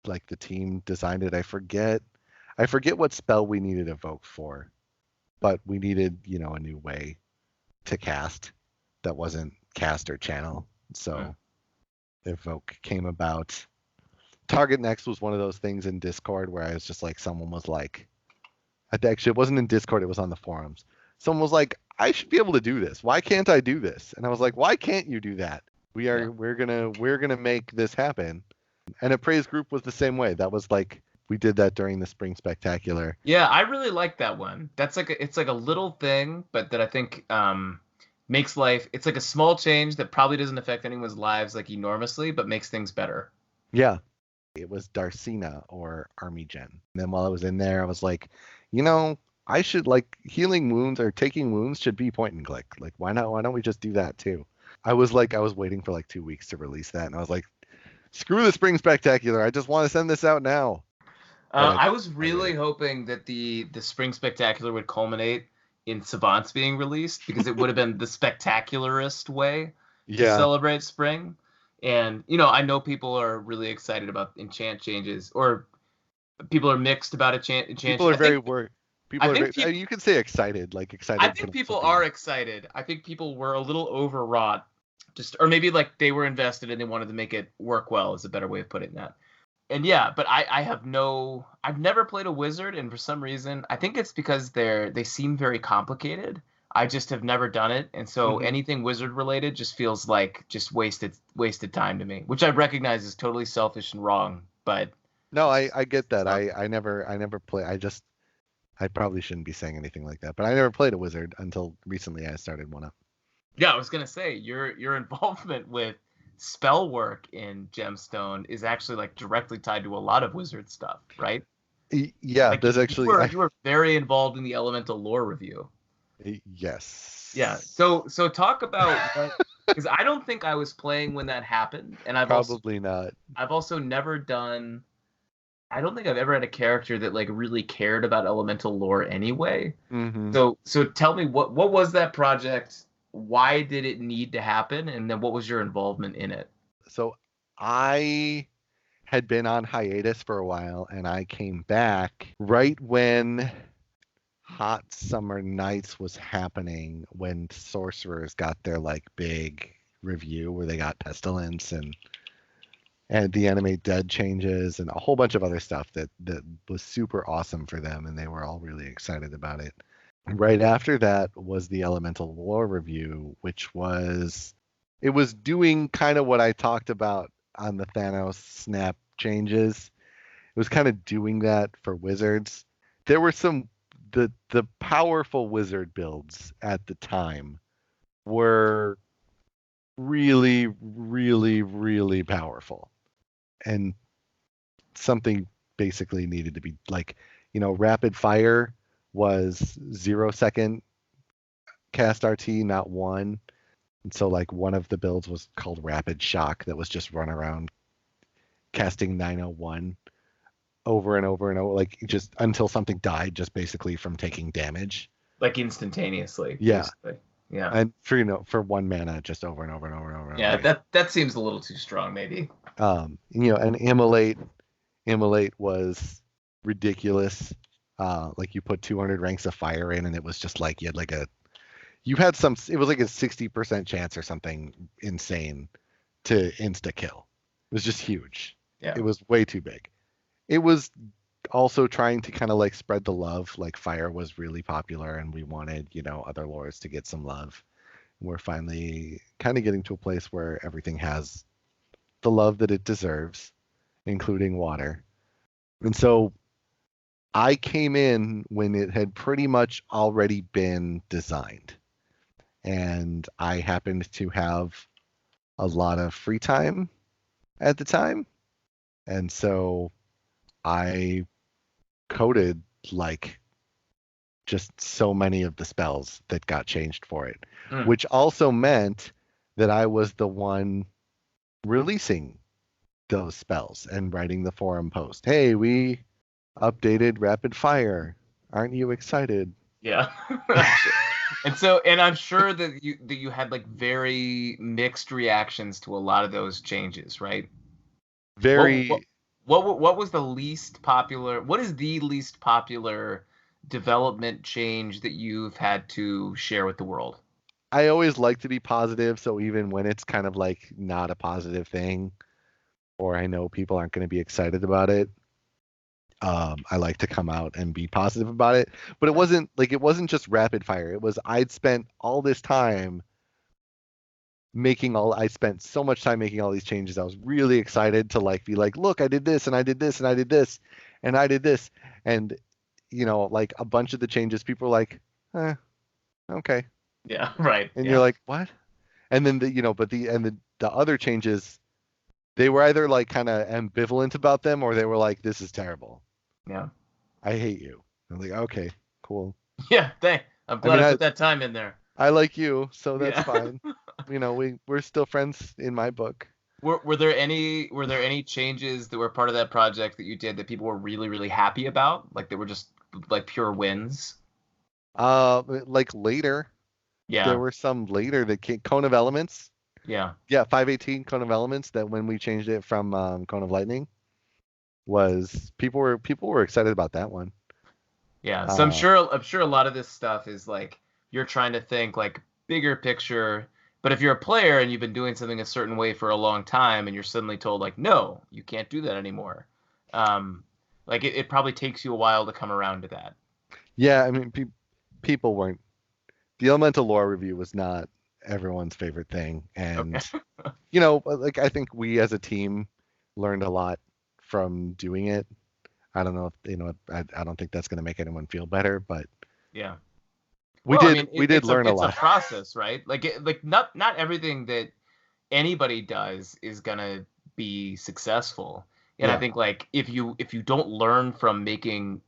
like the team designed it. I forget what spell we needed Evoke for, but we needed, a new way to cast that wasn't cast or channel. So Evoke came about. Target Next was one of those things in Discord where I was just like, someone was like, actually, it wasn't in Discord, it was on the forums. Someone was like, I should be able to do this. Why can't I do this? And I was like, why can't you do that? We're gonna make this happen. And a praise group was the same way. That was like, we did that during the Spring Spectacular. Yeah, I really like that one. That's it's like a little thing, but that I think makes life. It's like a small change that probably doesn't affect anyone's lives like enormously, but makes things better. Yeah. It was Darcina or Army Gen. And then while I was in there, I was like, I should like healing wounds or taking wounds should be point and click. Like, why not? Why don't we just do that too? I was waiting for like 2 weeks to release that, and I was like, screw the Spring Spectacular. I just want to send this out now. I was really hoping that the Spring Spectacular would culminate in Savants being released, because it would have been the spectacularist way to celebrate spring. And, I know people are really excited about enchant changes, or people are mixed about enchant. People are very worried. You can say excited, like excited. I think people are excited. I think people were a little overwrought, or maybe like they were invested and they wanted to make it work well, is a better way of putting that. And yeah, but I've never played a wizard, and for some reason, I think it's because they seem very complicated. I just have never done it, and so anything wizard related just feels like just wasted time to me, which I recognize is totally selfish and wrong. But no, I get that. I never play. I probably shouldn't be saying anything like that, but I never played a wizard until recently. I started one up. Yeah, I was gonna say your involvement with spell work in Gemstone is actually like directly tied to a lot of wizard stuff, right? Yeah, like there's actually you were very involved in the elemental lore review. Yes. Yeah. So talk about, because I don't think I was playing when that happened, and I've also never done. I don't think I've ever had a character that like really cared about elemental lore anyway. So tell me, what was that project? Why did it need to happen? And then what was your involvement in it? So I had been on hiatus for a while, and I came back right when Hot Summer Nights was happening, when Sorcerers got their like big review where they got Pestilence and the Animate Dead changes and a whole bunch of other stuff that was super awesome for them, and they were all really excited about it. Right after that was the Elemental Lore review, which was doing kind of what I talked about on the Thanos snap changes. It was kind of doing that for wizards. There were some the powerful wizard builds at the time were really, really, really powerful. And something basically needed to be like, rapid fire was 0-second cast RT, not 1. And so like one of the builds was called Rapid Shock, that was just run around casting 901 over and over and over, like just until something died, just basically from taking damage. Like instantaneously. Yeah. Basically. Yeah. And for 1 mana, just over and over and over and over. Yeah, that seems a little too strong, maybe. And Immolate was ridiculous. Like you put 200 ranks of fire in, and it was just like it was like a 60% chance or something insane to insta kill. It was just huge. Yeah. It was way too big. It was also trying to kind of like spread the love. Like fire was really popular, and we wanted, other lores to get some love. We're finally kind of getting to a place where everything has the love that it deserves, including water. And so I came in when it had pretty much already been designed, and I happened to have a lot of free time at the time. And so I coded like just so many of the spells that got changed for it, which also meant that I was the one releasing those spells and writing the forum post. Hey, we updated Rapid Fire. Aren't you excited? Yeah. And I'm sure that you had like very mixed reactions to a lot of those changes, right? Very. What was the least popular? What is the least popular development change that you've had to share with the world? I always like to be positive, so even when it's kind of like not a positive thing, or I know people aren't going to be excited about it, I like to come out and be positive about it. But it wasn't just rapid fire. It was I'd spent all this time I spent so much time making all these changes. I was really excited to like be like, look, I did this and I did this and I did this and I did this. And like a bunch of the changes, people were like, okay. Yeah, right. And yeah. you're like, what? And then the other changes, they were either like kind of ambivalent about them or they were like, this is terrible. Yeah. I hate you. I'm like, okay, cool. Yeah, I'm glad I put that time in there. I like you, so that's Yeah. fine. We're still friends in my book. Were there any changes that were part of that project that you did that people were really, really happy about? Like they were just like pure wins? Like later, Yeah. there were some later that came, Cone of Elements. Yeah. Yeah, 518 Cone of Elements, that when we changed it from Cone of Lightning, was people were excited about that one. Yeah. So I'm sure a lot of this stuff is like you're trying to think like bigger picture, but if you're a player and you've been doing something a certain way for a long time and you're suddenly told like, no, you can't do that anymore. Like it probably takes you a while to come around to that. Yeah, I mean, people weren't. The Elemental Lore review was not everyone's favorite thing, and Okay. like I think we as a team learned a lot from doing it. I don't know if I don't think that's going to make anyone feel better, but yeah. we did learn a lot. It's a process, right? Like not everything that anybody does is gonna be successful. And I think like if you don't learn from making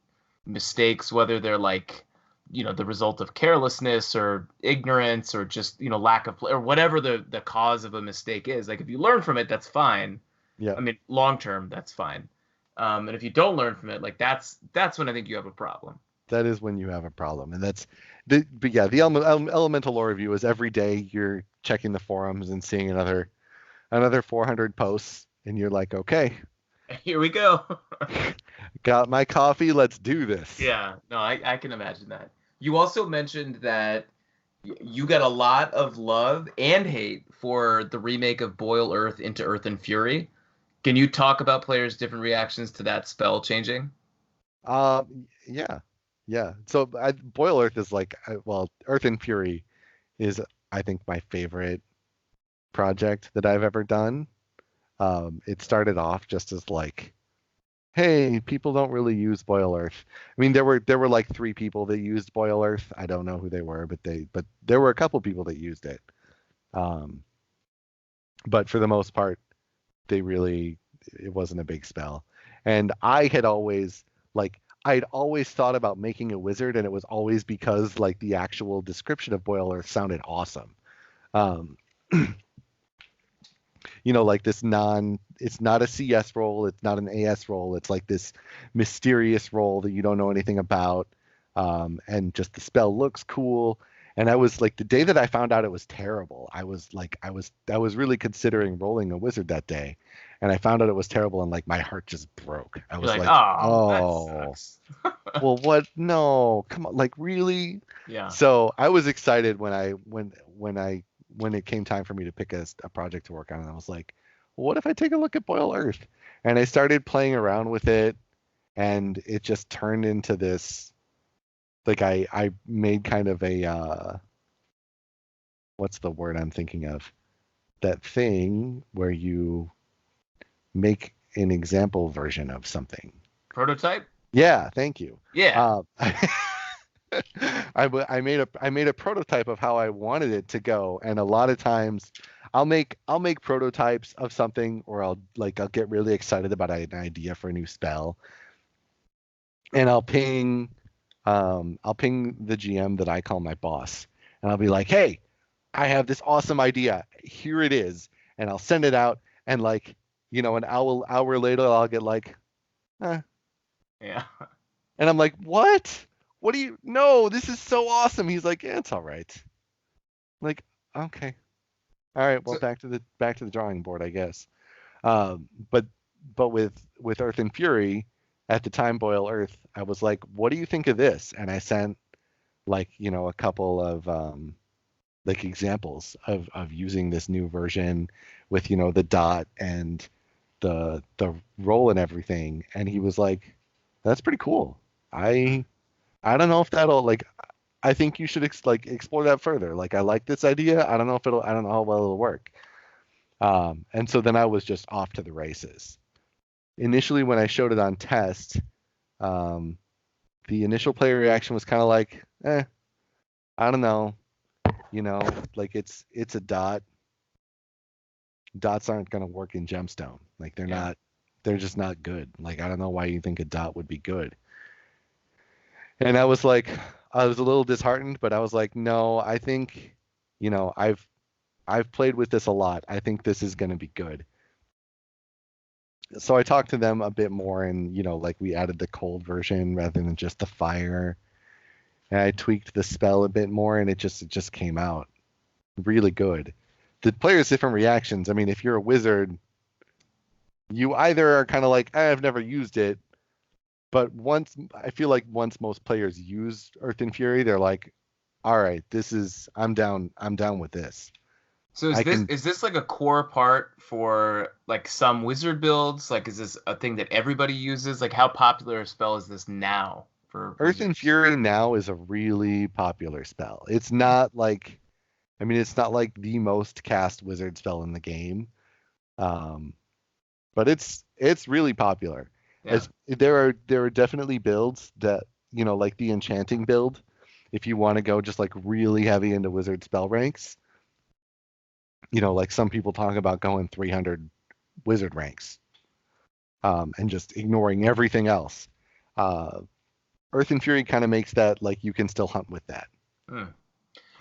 mistakes, whether they're like the result of carelessness or ignorance or just lack of play or whatever the cause of a mistake is, like if you learn from it, that's fine. Yeah. I mean, long term, that's fine. And if you don't learn from it, like that's when I think you have a problem. That is when you have a problem, and but yeah, the Elemental Lore review is every day you're checking the forums and seeing another 400 posts, and you're like, okay, Here we go. got my coffee, let's do this. Yeah, no, I can imagine that. You also mentioned that you got a lot of love and hate for the remake of Boil Earth into Earth and Fury. Can you talk about players' different reactions to that spell changing? Yeah. So Boil Earth is like, Earth and Fury is, I think, my favorite project that I've ever done. It started off just as like, hey, people don't really use Boil Earth. I mean, there were like 3 people that used Boil Earth. I don't know who they were, but there were a couple people that used it. But for the most part, it wasn't a big spell. And I'd always thought about making a wizard, and it was always because like the actual description of Boil Earth sounded awesome. Like it's not a CS role, it's not an AS role, it's like this mysterious role that you don't know anything about, and just the spell looks cool. And I was like, the day that I found out it was terrible, I was really considering rolling a wizard that day, and I found out it was terrible, and like my heart just broke. I was like, oh, that sucks. well, what? No, come on, like really? Yeah. So I was excited when it came time for me to pick a project to work on, and I was like, well, what if I take a look at Boil Earth? And I started playing around with it, and it just turned into this, like I made kind of a, what's the word I'm thinking of? That thing where you make an example version of something. Prototype? Yeah, thank you. Yeah. I made a prototype of how I wanted it to go, and a lot of times I'll make prototypes of something, or I'll get really excited about an idea for a new spell, and I'll ping the GM that I call my boss, and I'll be like, hey, I have this awesome idea, here it is, and I'll send it out, and like an hour later I'll get like, Yeah. and I'm like, what what do you? No, this is so awesome. He's like, yeah, it's all right. Like, okay, all right. Well, So, back to the drawing board, I guess. But with Earth and Fury, at the time Boil Earth, I was like, what do you think of this? And I sent like a couple of like examples of using this new version with the dot and the roll and everything, and he was like, that's pretty cool. I don't know if that'll like. I think you should explore that further. Like, I like this idea. I don't know if it'll. I don't know how well it'll work. And so then I was just off to the races. Initially, when I showed it on test, um, the initial player reaction was kind of like, I don't know. Like it's a dot. Dots aren't going to work in Gemstone. Like they're Yeah. not. They're just not good. Like, I don't know why you think a dot would be good. And I was like, I was a little disheartened, but I was like, no, I think, I've played with this a lot. I think this is going to be good. So I talked to them a bit more, and like we added the cold version rather than just the fire, and I tweaked the spell a bit more, and it just came out really good. The players' different reactions. I mean, if you're a wizard, you either are kind of like, I've never used it, but I feel like once most players use Earth and Fury, they're like, all right, I'm down with this. So is this like a core part for like some wizard builds? Like, is this a thing that everybody uses? Like, how popular a spell is this now for Earth and wizards? Fury now is a really popular spell. It's not like, I mean, it's not like the most cast wizard spell in the game, but it's really popular. Yeah. There are definitely builds that like the enchanting build, if you want to go just like really heavy into wizard spell ranks. Like some people talk about going 300 wizard ranks, and just ignoring everything else. Earth and Fury kind of makes that like you can still hunt with that. Hmm.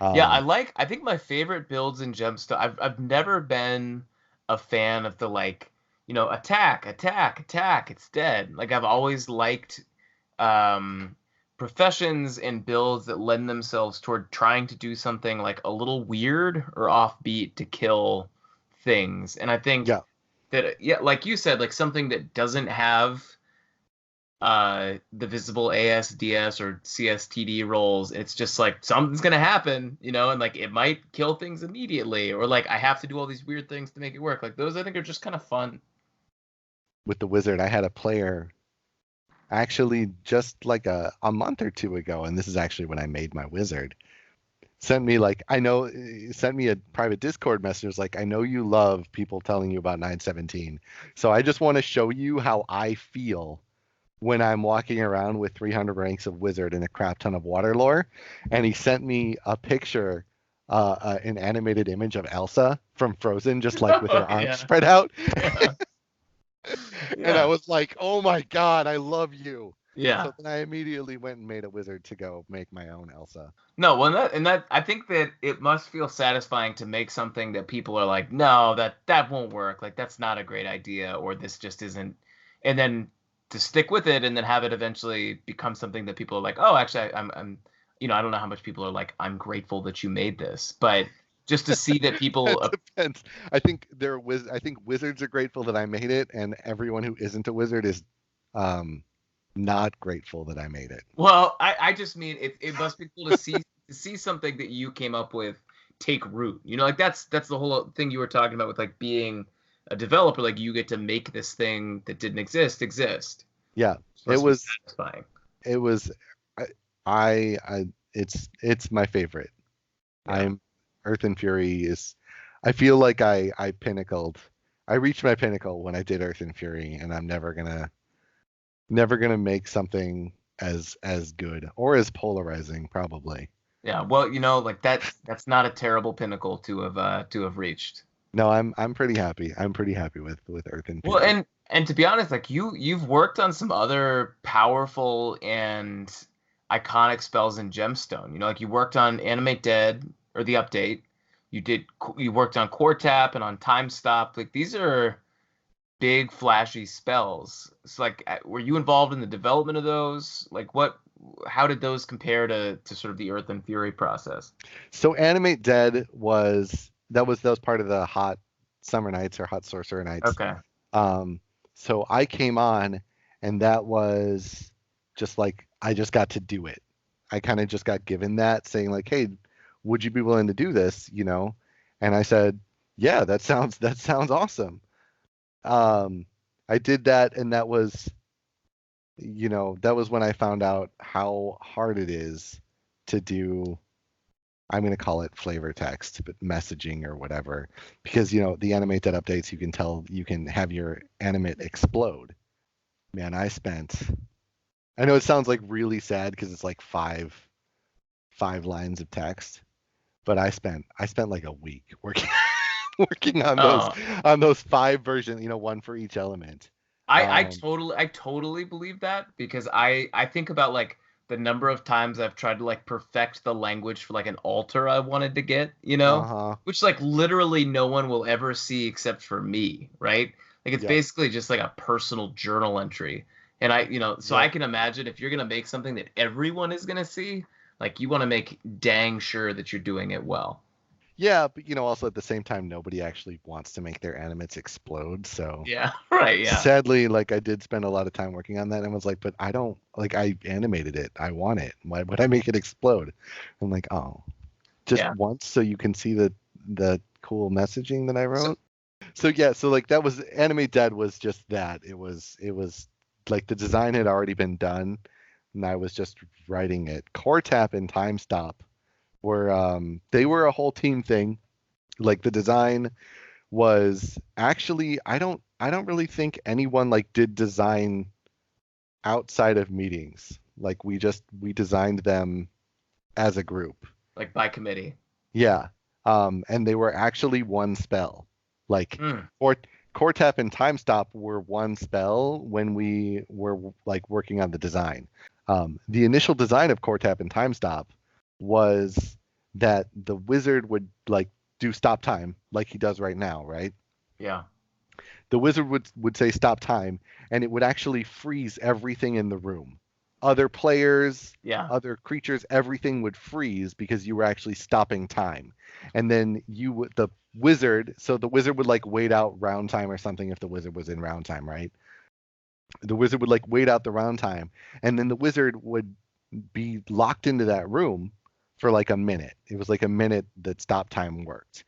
Yeah, Um, I think my favorite builds in Gemstone. I've never been a fan of the like, attack, attack, attack, it's dead. Like I've always liked um professions and builds that lend themselves toward trying to do something like a little weird or offbeat to kill things. And I think yeah, that, yeah, like you said, like something that doesn't have the visible ASDS or CSTD rolls. It's just like something's gonna happen, and like it might kill things immediately, or like I have to do all these weird things to make it work. Like those I think are just kind of fun. with the wizard, I had a player actually just like a month or two ago, and this is actually when I made my wizard. Sent me like sent me a private Discord message. Was like, I know you love people telling you about 917, so I just want to show you how I feel when I'm walking around with 300 ranks of wizard and a crap ton of water lore. And he sent me a picture, an animated image of Elsa from Frozen, just like with her arms Yeah. spread out. Yeah. And I Yeah. was like, oh my God, I love you. Yeah. So then I immediately went and made a wizard to go make my own Elsa. No, well, that I think that it must feel satisfying to make something that people are like, no, that won't work. Like that's not a great idea, or this just isn't. And then to stick with it, and then have it eventually become something that people are like, oh, actually, I'm, I don't know how much people are like, I'm grateful that you made this, but just to see that people, It depends. I think I think wizards are grateful that I made it, and everyone who isn't a wizard is not grateful that I made it. well, I just mean it must be cool to see something that you came up with take root. Like that's the whole thing you were talking about with like being a developer. Like you get to make this thing that didn't exist. Yeah, It must be satisfying. it was it's my favorite. Yeah. I'm Earth and Fury is I feel like I pinnacled. I reached my pinnacle when I did Earth and Fury, and I'm never gonna make something as good or as polarizing, probably. Yeah, well, like that's not a terrible pinnacle to have reached. No, I'm pretty happy. I'm pretty happy with Earth and Well, Fury. and to be honest, like you've worked on some other powerful and iconic spells in Gemstone. Like you worked on Animate Dead or the update. You worked on Core Tap and on Time Stop. Like these are big flashy spells. It's like were you involved in the development of those? Like what how did those compare to sort of the Earth and Fury process? So Animate Dead was part of the Hot Summer Nights or Hot Sorcerer Nights. Okay. So I came on, and that was just like I just got to do it. I kind of just got given that, saying like, "Hey, would you be willing to do this?" You know, and I said, "Yeah, that sounds awesome." I did that, and that was, that was when I found out how hard it is to do. I'm going to call it flavor text, but messaging or whatever, because the Animate Dead updates, you can have your animate explode. Man, I know it sounds like really sad because it's like five lines of text, but I spent like a week working working on those 5 versions, one for each element. I totally believe that, because I think about like the number of times I've tried to like perfect the language for like an altar I wanted to get, which like literally no one will ever see except for me, right? Like it's basically just like a personal journal entry. And I can imagine if you're going to make something that everyone is going to see, like you want to make dang sure that you're doing it well. Yeah, but also at the same time, nobody actually wants to make their animates explode. So yeah, right, yeah. Sadly, like I did spend a lot of time working on that, and was like, but I don't like. I animated it. I want it. Why would I make it explode? I'm like, oh, just once so you can see the cool messaging that I wrote. So like that was Animate Dead was just that. It was like the design had already been done, and I was just writing it. Core Tap and Time Stop they were a whole team thing. Like the design was actually I don't really think anyone like did design outside of meetings. Like we designed them as a group. Like by committee. Yeah. And they were actually one spell. Like Core Tap and Time Stop were one spell when we were like working on the design. The initial design of Core Tap and Time Stop was that the wizard would like do stop time like he does right now, right? Yeah. The wizard would say stop time, and it would actually freeze everything in the room. Other players, other creatures, everything would freeze because you were actually stopping time. And then the wizard would like wait out round time or something if the wizard was in round time, right? The wizard would like wait out the round time, and then the wizard would be locked into that room for like a minute. It was like a minute that stop time worked.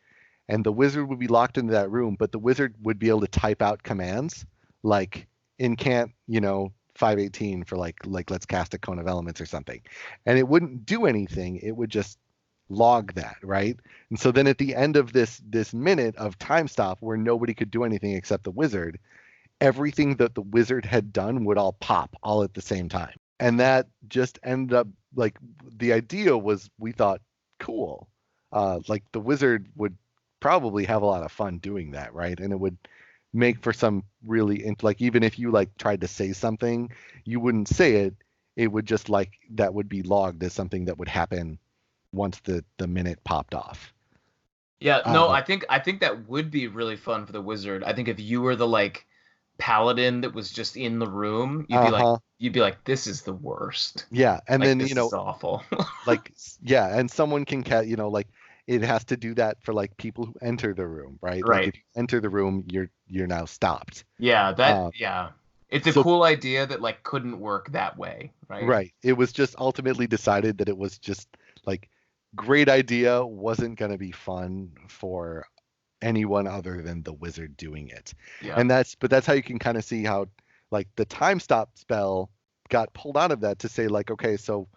And the wizard would be locked into that room, but the wizard would be able to type out commands like incant, 518 for like let's cast a cone of elements or something. And it wouldn't do anything. It would just log that, right? And so then at the end of this minute of time stop where nobody could do anything except the wizard, everything that the wizard had done would all pop all at the same time. And that just ended up like the idea was we thought cool. Like the wizard would probably have a lot of fun doing that, right? And it would make for some really like even if you like tried to say something, you wouldn't say it. It would just like that would be logged as something that would happen once the minute popped off. Yeah, no, I think that would be really fun for the wizard. I think if you were the like paladin that was just in the room, you'd be like, this is the worst. Yeah, and like, then this is awful. like and someone can like it has to do that for like people who enter the room, right? Right. Like if you enter the room, you're now stopped. Yeah, it's a cool idea that like couldn't work that way, right? Right. It was just ultimately decided that it was just like great idea, wasn't going to be fun for anyone other than the wizard doing it. Yeah. And that's how you can kind of see how like the time stop spell got pulled out of that to say like, okay, so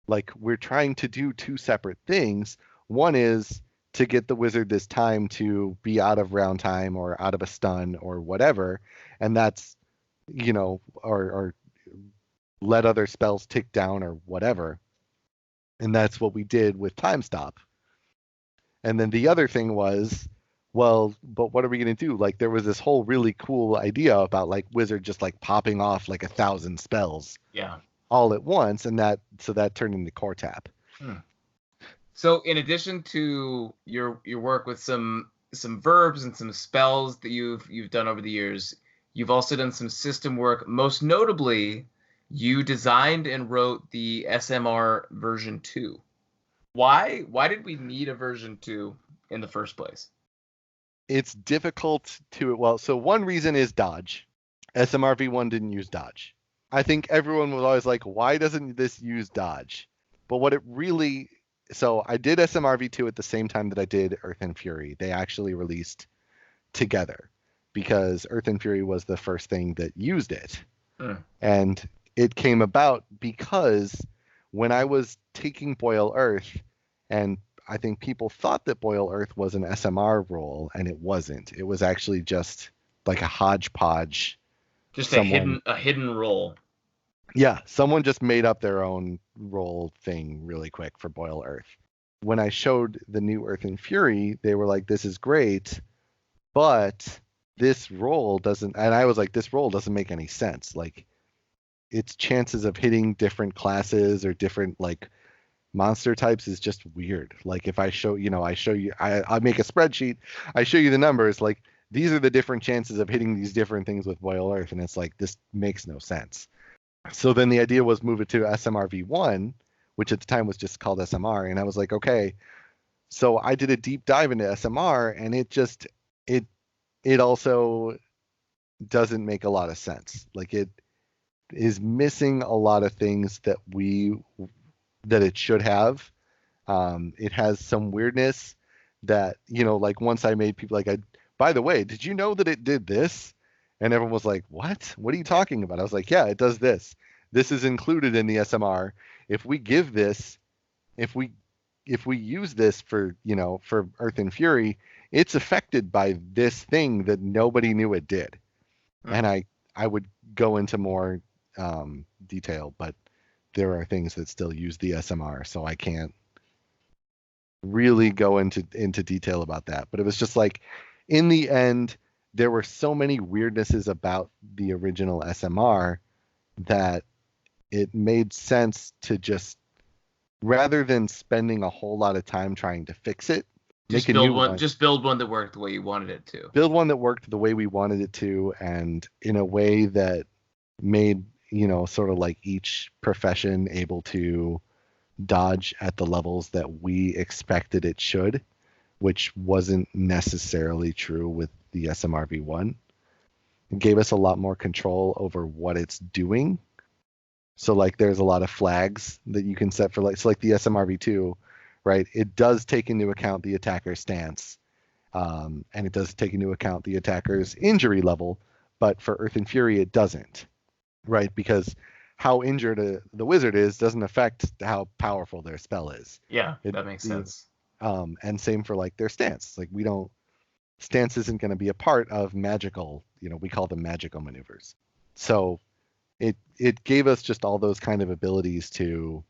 like we're trying to do 2 separate things. One is to get the wizard this time to be out of round time or out of a stun or whatever, and that's or let other spells tick down or whatever. And that's what we did with time stop. And then the other thing was, well, but what are we going to do? Like there was this whole really cool idea about like wizard just like popping off like 1,000 spells. Yeah. All at once, and that turned into Core Tap. So in addition to your work with some verbs and some spells that you've done over the years, you've also done some system work. Most notably, You designed and wrote the SMR version 2. Why did we need a version 2 in the first place? It's difficult to, well, so one reason is dodge. SMRV1 didn't use dodge. I think everyone was always like, why doesn't this use dodge? But what it really, so I did SMRV2 at the same time that I did Earth and Fury. They actually released together because Earth and Fury was the first thing that used it. And it came about because when I was taking Boil Earth, and I think people thought that Boil Earth was an SMR role, and it wasn't. It was actually just like a hodgepodge. Just a hidden role. Yeah, someone just made up their own role thing really quick for Boil Earth. When I showed the new Earth and Fury, they were like, this is great, but this role doesn't, and I was like, this role doesn't make any sense. Like, its chances of hitting different classes or different like monster types is just weird. Like if I show you, I make a spreadsheet, I show you the numbers, like these are the different chances of hitting these different things with Boil Earth, and it's like, this makes no sense. So then the idea was move it to SMRV1, which at the time was just called SMR, and I was like, okay. So I did a deep dive into SMR, and it also doesn't make a lot of sense. Like it is missing a lot of things that it should have. It has some weirdness that, like once I made people like, by the way, did you know that it did this? And everyone was like, what are you talking about? I was like, yeah, it does this. This is included in the SMR. If we give this, if we use this for Earth and Fury, it's affected by this thing that nobody knew it did. And I would go into more detail, but there are things that still use the SMR, so I can't really go into detail about that. But it was just like, in the end, there were so many weirdnesses about the original SMR that it made sense to just, rather than spending a whole lot of time trying to fix it, just build one that worked the way you wanted it to. Build one that worked the way we wanted it to, and in a way that made, sort of like each profession able to dodge at the levels that we expected it should, which wasn't necessarily true with the SMRV1. It gave us a lot more control over what it's doing. So like there's a lot of flags that you can set for like the SMRV2, right? It does take into account the attacker's stance, and it does take into account the attacker's injury level, but for Earth and Fury it doesn't, right? Because how injured the wizard is doesn't affect how powerful their spell is. Yeah, that makes sense. And same for like their stance. Like stance isn't going to be a part of magical, we call them magical maneuvers. So it gave us just all those kind of abilities to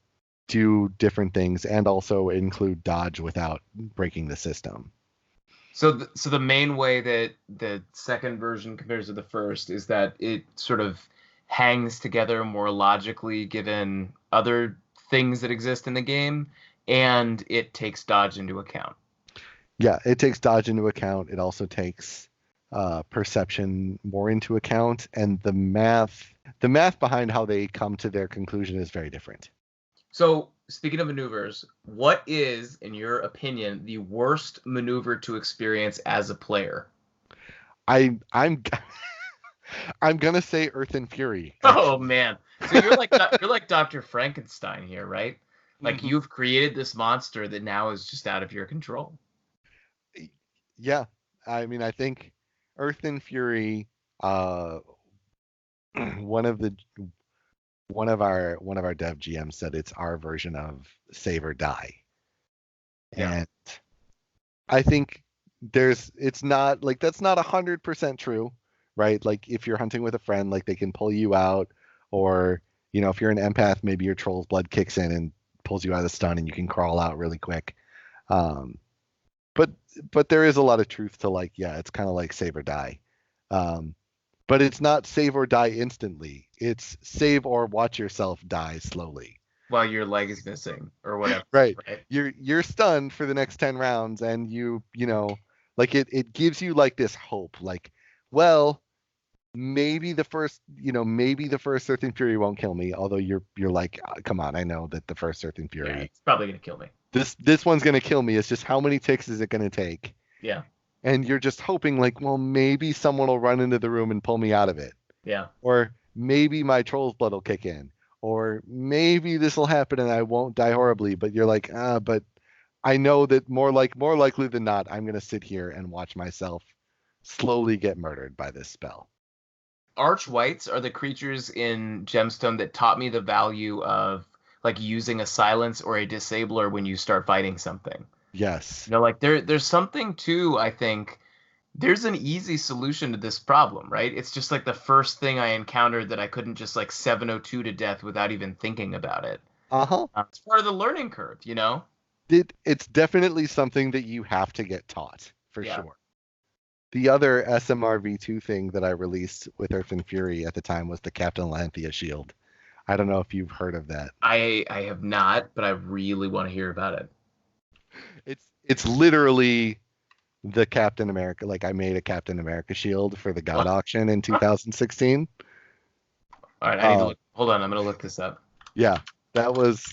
do different things and also include dodge without breaking the system. So the main way that the second version compares to the first is that it sort of hangs together more logically given other things that exist in the game, and it takes dodge into account. Yeah, it takes dodge into account. It also takes perception more into account, and the math behind how they come to their conclusion is very different. So speaking of maneuvers, what is, in your opinion, the worst maneuver to experience as a player? I'm gonna say Earth and Fury. Oh man, so you're like Dr. Frankenstein here, right? Like you've created this monster that now is just out of your control. Yeah, I mean, I think Earth and Fury, one of our dev GMs said it's our version of Save or Die. Yeah. And I think it's not like, that's not 100% true, right? Like if you're hunting with a friend, like they can pull you out, or if you're an empath, maybe your troll's blood kicks in and pulls you out of the stun and you can crawl out really quick. But there is a lot of truth to like, yeah, it's kind of like Save or Die. But it's not save or die instantly. It's save or watch yourself die slowly. While your leg is missing or whatever. Right. You're stunned for the next 10 rounds, and like it gives you like this hope, like, well, maybe the first Earthing Fury won't kill me. Although you're like, come on, I know that the first Earthing Yeah, Fury, it's probably gonna kill me. this one's gonna kill me. It's just how many ticks is it gonna take? Yeah. And you're just hoping like, well, maybe someone will run into the room and pull me out of it, Yeah. or maybe my troll's blood will kick in, or maybe this will happen and I won't die horribly. But you're like, but I know that more likely than not, I'm gonna sit here and watch myself slowly get murdered by this spell. Archwights are the creatures in Gemstone that taught me the value of like using a silence or a disabler when you start fighting something. Yes. You know, like there's something too, I think. There's an easy solution to this problem, right? It's just like the first thing I encountered that I couldn't just like 702 to death without even thinking about it. Uh-huh. It's part of the learning curve, you know? It's definitely something that you have to get taught for Yeah. sure. The other SMR V2 thing that I released with Earth and Fury at the time was the Captain Lanthea shield. I don't know if you've heard of that. I have not, but I really want to hear about it. It's literally the Captain America. Like, I made a Captain America shield for the God auction in 2016. All right, I need to look. Hold on, I'm gonna look this up. Yeah, that was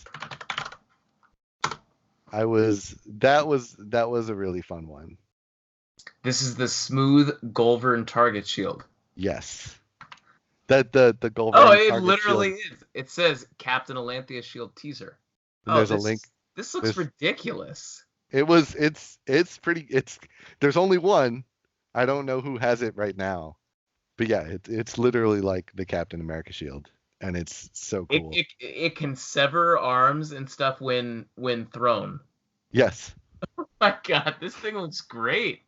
a really fun one. This is the smooth Golvern target shield. Yes. That the Golvern. Oh, it literally is. It says Captain Alanthea shield teaser. And there's a link. This looks ridiculous. There's only one. I don't know who has it right now. But yeah, it's literally like the Captain America shield, and it's so cool. It can sever arms and stuff when thrown. Yes. Oh my god, this thing looks great.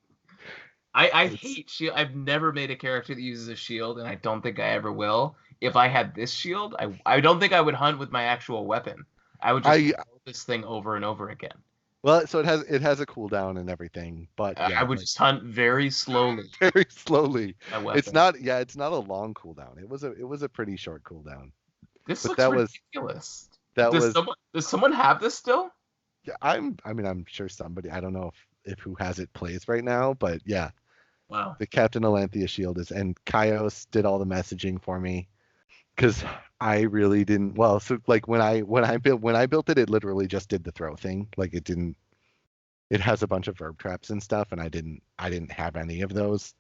I hate shield. I've never made a character that uses a shield, and I don't think I ever will. If I had this shield, I don't think I would hunt with my actual weapon. I would just throw this thing over and over again. Well, so it has a cooldown and everything, but yeah, I would just hunt very slowly. Very slowly. It's not a long cooldown. It was a pretty short cooldown. This looks ridiculous. Does someone have this still? Yeah, I'm sure somebody. I don't know if who has it plays right now, but yeah. Wow. The Captain Alanthea shield is, and Kaios did all the messaging for me, because I really didn't. Well, so like when I built it, it literally just did the throw thing. Like it didn't. It has a bunch of verb traps and stuff, and I didn't have any of those.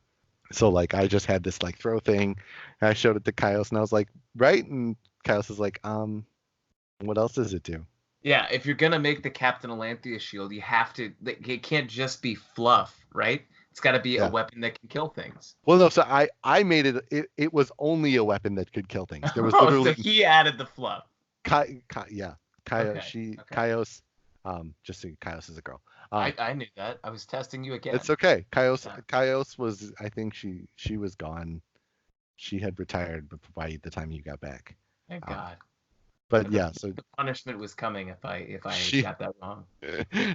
So like I just had this like throw thing, and I showed it to Kaios, and I was like, right, and Kaios is like, what else does it do? Yeah, if you're gonna make the Captain Alanthea shield, you have to. It can't just be fluff, right? It's got to be a weapon that can kill things. Well, no, so I made it. It was only a weapon that could kill things. There was literally. So he added the fluff. Yeah, Kaios. Okay. Kaios. Just so Kaios is a girl. I knew that. I was testing you again. It's okay. Kaios was. I think she was gone. She had retired by the time you got back. Thank God. But yeah, so the punishment was coming if I got that wrong.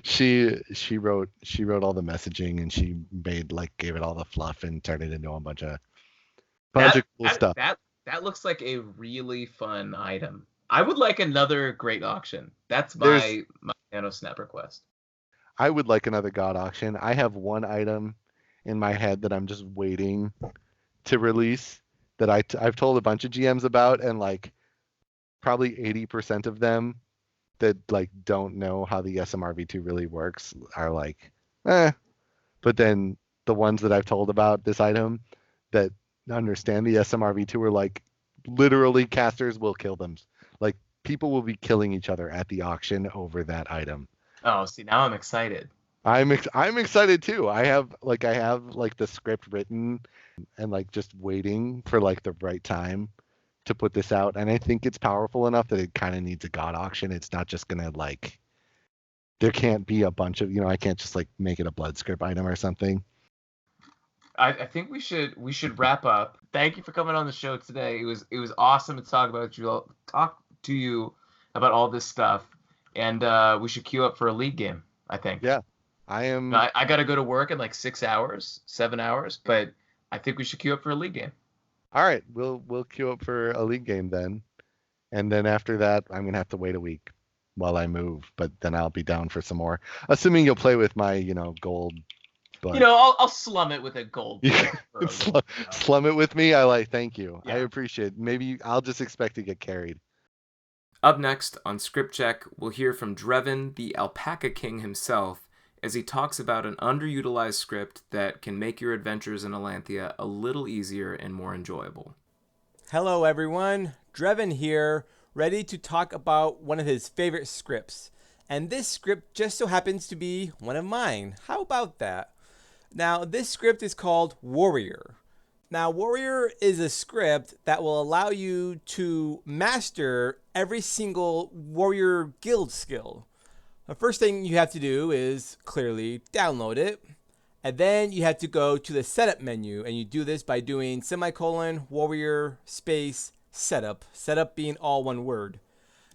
She wrote all the messaging, and she gave it all the fluff and turned it into a bunch of cool stuff. That looks like a really fun item. I would like another great auction. That's my Nano Snap request. I would like another God auction. I have one item in my head that I'm just waiting to release that I've told a bunch of GMs about, and like probably 80% of them that like don't know how the SMRV2 really works are like, But then the ones that I've told about this item that understand the SMRV2 are like, literally casters will kill them. Like people will be killing each other at the auction over that item. Oh, see, now I'm excited. I'm excited too. I have the script written and like just waiting for like the right time to put this out, and I think it's powerful enough that it kind of needs a God auction. It's not just gonna like, there can't be a bunch of, I can't just like make it a blood script item or something. I think we should wrap up. Thank you for coming on the show today. It was awesome to talk to you about all this stuff, and we should queue up for a league game. I think. Yeah, I am. I got to go to work in like 7 hours, but I think we should queue up for a league game. All right, we'll queue up for a league game then, and then after that, I'm gonna have to wait a week while I move. But then I'll be down for some more, assuming you'll play with my gold But You know, I'll slum it with a gold. Yeah, for a slum, little while. slum it with me. Thank you. I Yeah. appreciate it. Maybe I'll just expect to get carried. Up next on Script Check, we'll hear from Dreaven, the Alpaca King himself, as he talks about an underutilized script that can make your adventures in Alanthea a little easier and more enjoyable. Hello everyone, Dreaven here, ready to talk about one of his favorite scripts. And this script just so happens to be one of mine. How about that? Now, this script is called Warrior. Now, Warrior is a script that will allow you to master every single Warrior guild skill. The first thing you have to do is clearly download it. And then you have to go to the setup menu, and you do this by doing ;warrior space setup. Setup being all one word.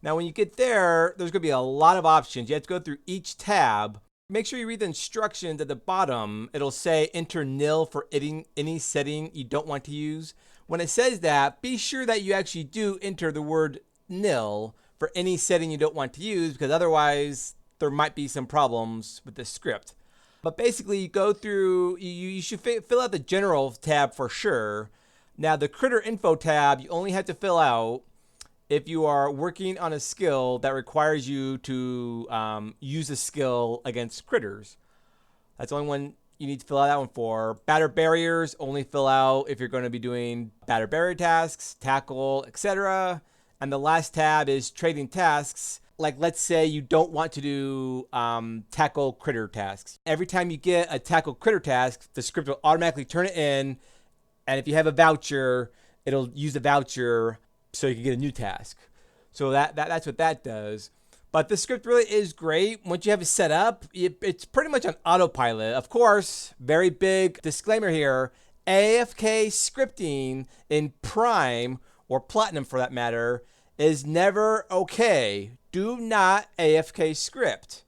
Now, when you get there, there's going to be a lot of options. You have to go through each tab. Make sure you read the instructions at the bottom. It'll say enter nil for any setting you don't want to use. When it says that, be sure that you actually do enter the word nil for any setting you don't want to use, because otherwise there might be some problems with the script. But basically, you go through, you should fill out the general tab for sure. Now, the critter info tab, you only have to fill out if you are working on a skill that requires you to use a skill against critters. That's the only one you need to fill out that one for. Batter barriers, only fill out if you're going to be doing batter barrier tasks, tackle, etc. And the last tab is trading tasks. Like, let's say you don't want to do tackle critter tasks. Every time you get a tackle critter task, the script will automatically turn it in. And if you have a voucher, it'll use the voucher so you can get a new task. So that's what that does. But the script really is great. Once you have it set up, it's pretty much on autopilot. Of course, very big disclaimer here, AFK scripting in Prime, or Platinum for that matter, is never okay. Do not AFK script.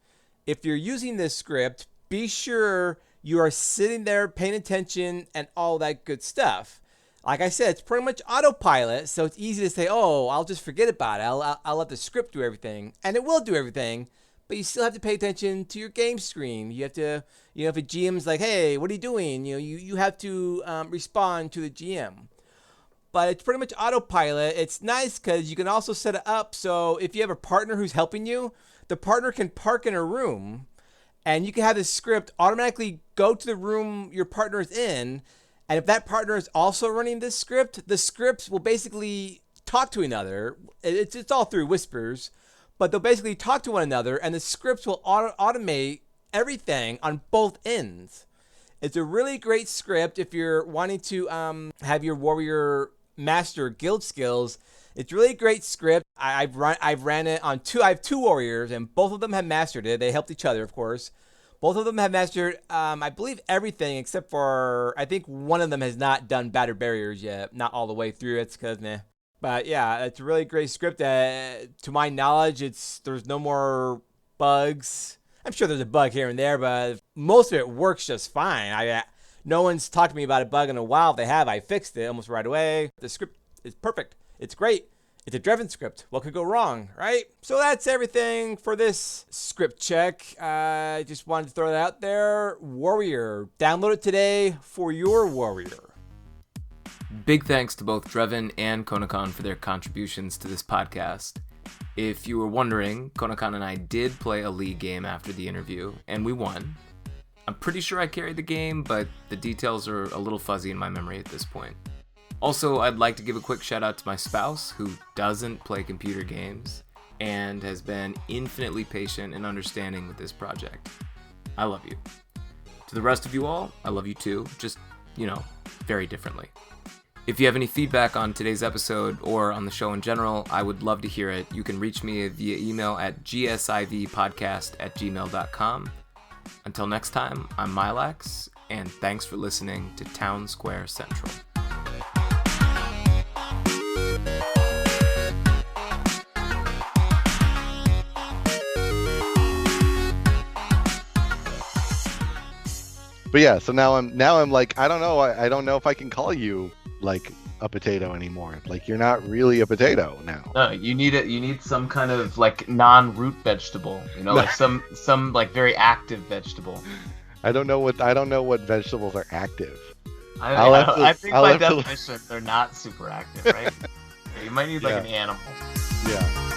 If you're using this script, be sure you are sitting there paying attention and all that good stuff. Like I said, it's pretty much autopilot, so it's easy to say, oh, I'll just forget about it. I'll let the script do everything. And it will do everything, but you still have to pay attention to your game screen. You have to, if a GM's like, hey, what are you doing? You have to respond to the GM. But it's pretty much autopilot. It's nice because you can also set it up so if you have a partner who's helping you, the partner can park in a room, and you can have the script automatically go to the room your partner's in. And if that partner is also running this script, the scripts will basically talk to another. It's all through whispers, but they'll basically talk to one another, and the scripts will automate everything on both ends. It's a really great script if you're wanting to have your warrior master guild skills. It's really a great script. I've ran it on two. I have two warriors, and both of them have mastered it. They helped each other, of course. Both of them have mastered, I believe, everything except for, I think one of them has not done batter barriers yet. Not all the way through. It's because, meh. But yeah, it's a really great script. To my knowledge, there's no more bugs. I'm sure there's a bug here and there, but most of it works just fine. No one's talked to me about a bug in a while. If they have, I fixed it almost right away. The script is perfect. It's great. It's a Dreaven script. What could go wrong, right? So that's everything for this script check. I just wanted to throw that out there. Warrior. Download it today for your warrior. Big thanks to both Dreaven and Konacon for their contributions to this podcast. If you were wondering, Konacon and I did play a league game after the interview, and we won. I'm pretty sure I carried the game, but the details are a little fuzzy in my memory at this point. Also, I'd like to give a quick shout out to my spouse, who doesn't play computer games, and has been infinitely patient and understanding with this project. I love you. To the rest of you all, I love you too, just, very differently. If you have any feedback on today's episode or on the show in general, I would love to hear it. You can reach me via email at gsivpodcast@gmail.com. Until next time, I'm Milax, and thanks for listening to Town Square Central. But yeah, so now I'm like, I don't know if I can call you like a potato anymore. Like, you're not really a potato now. No, you need some kind of like non-root vegetable, like some like very active vegetable. I don't know what vegetables are active. I think I'll by have to- definition they're not super active, right? You might need like Yeah. an animal. Yeah.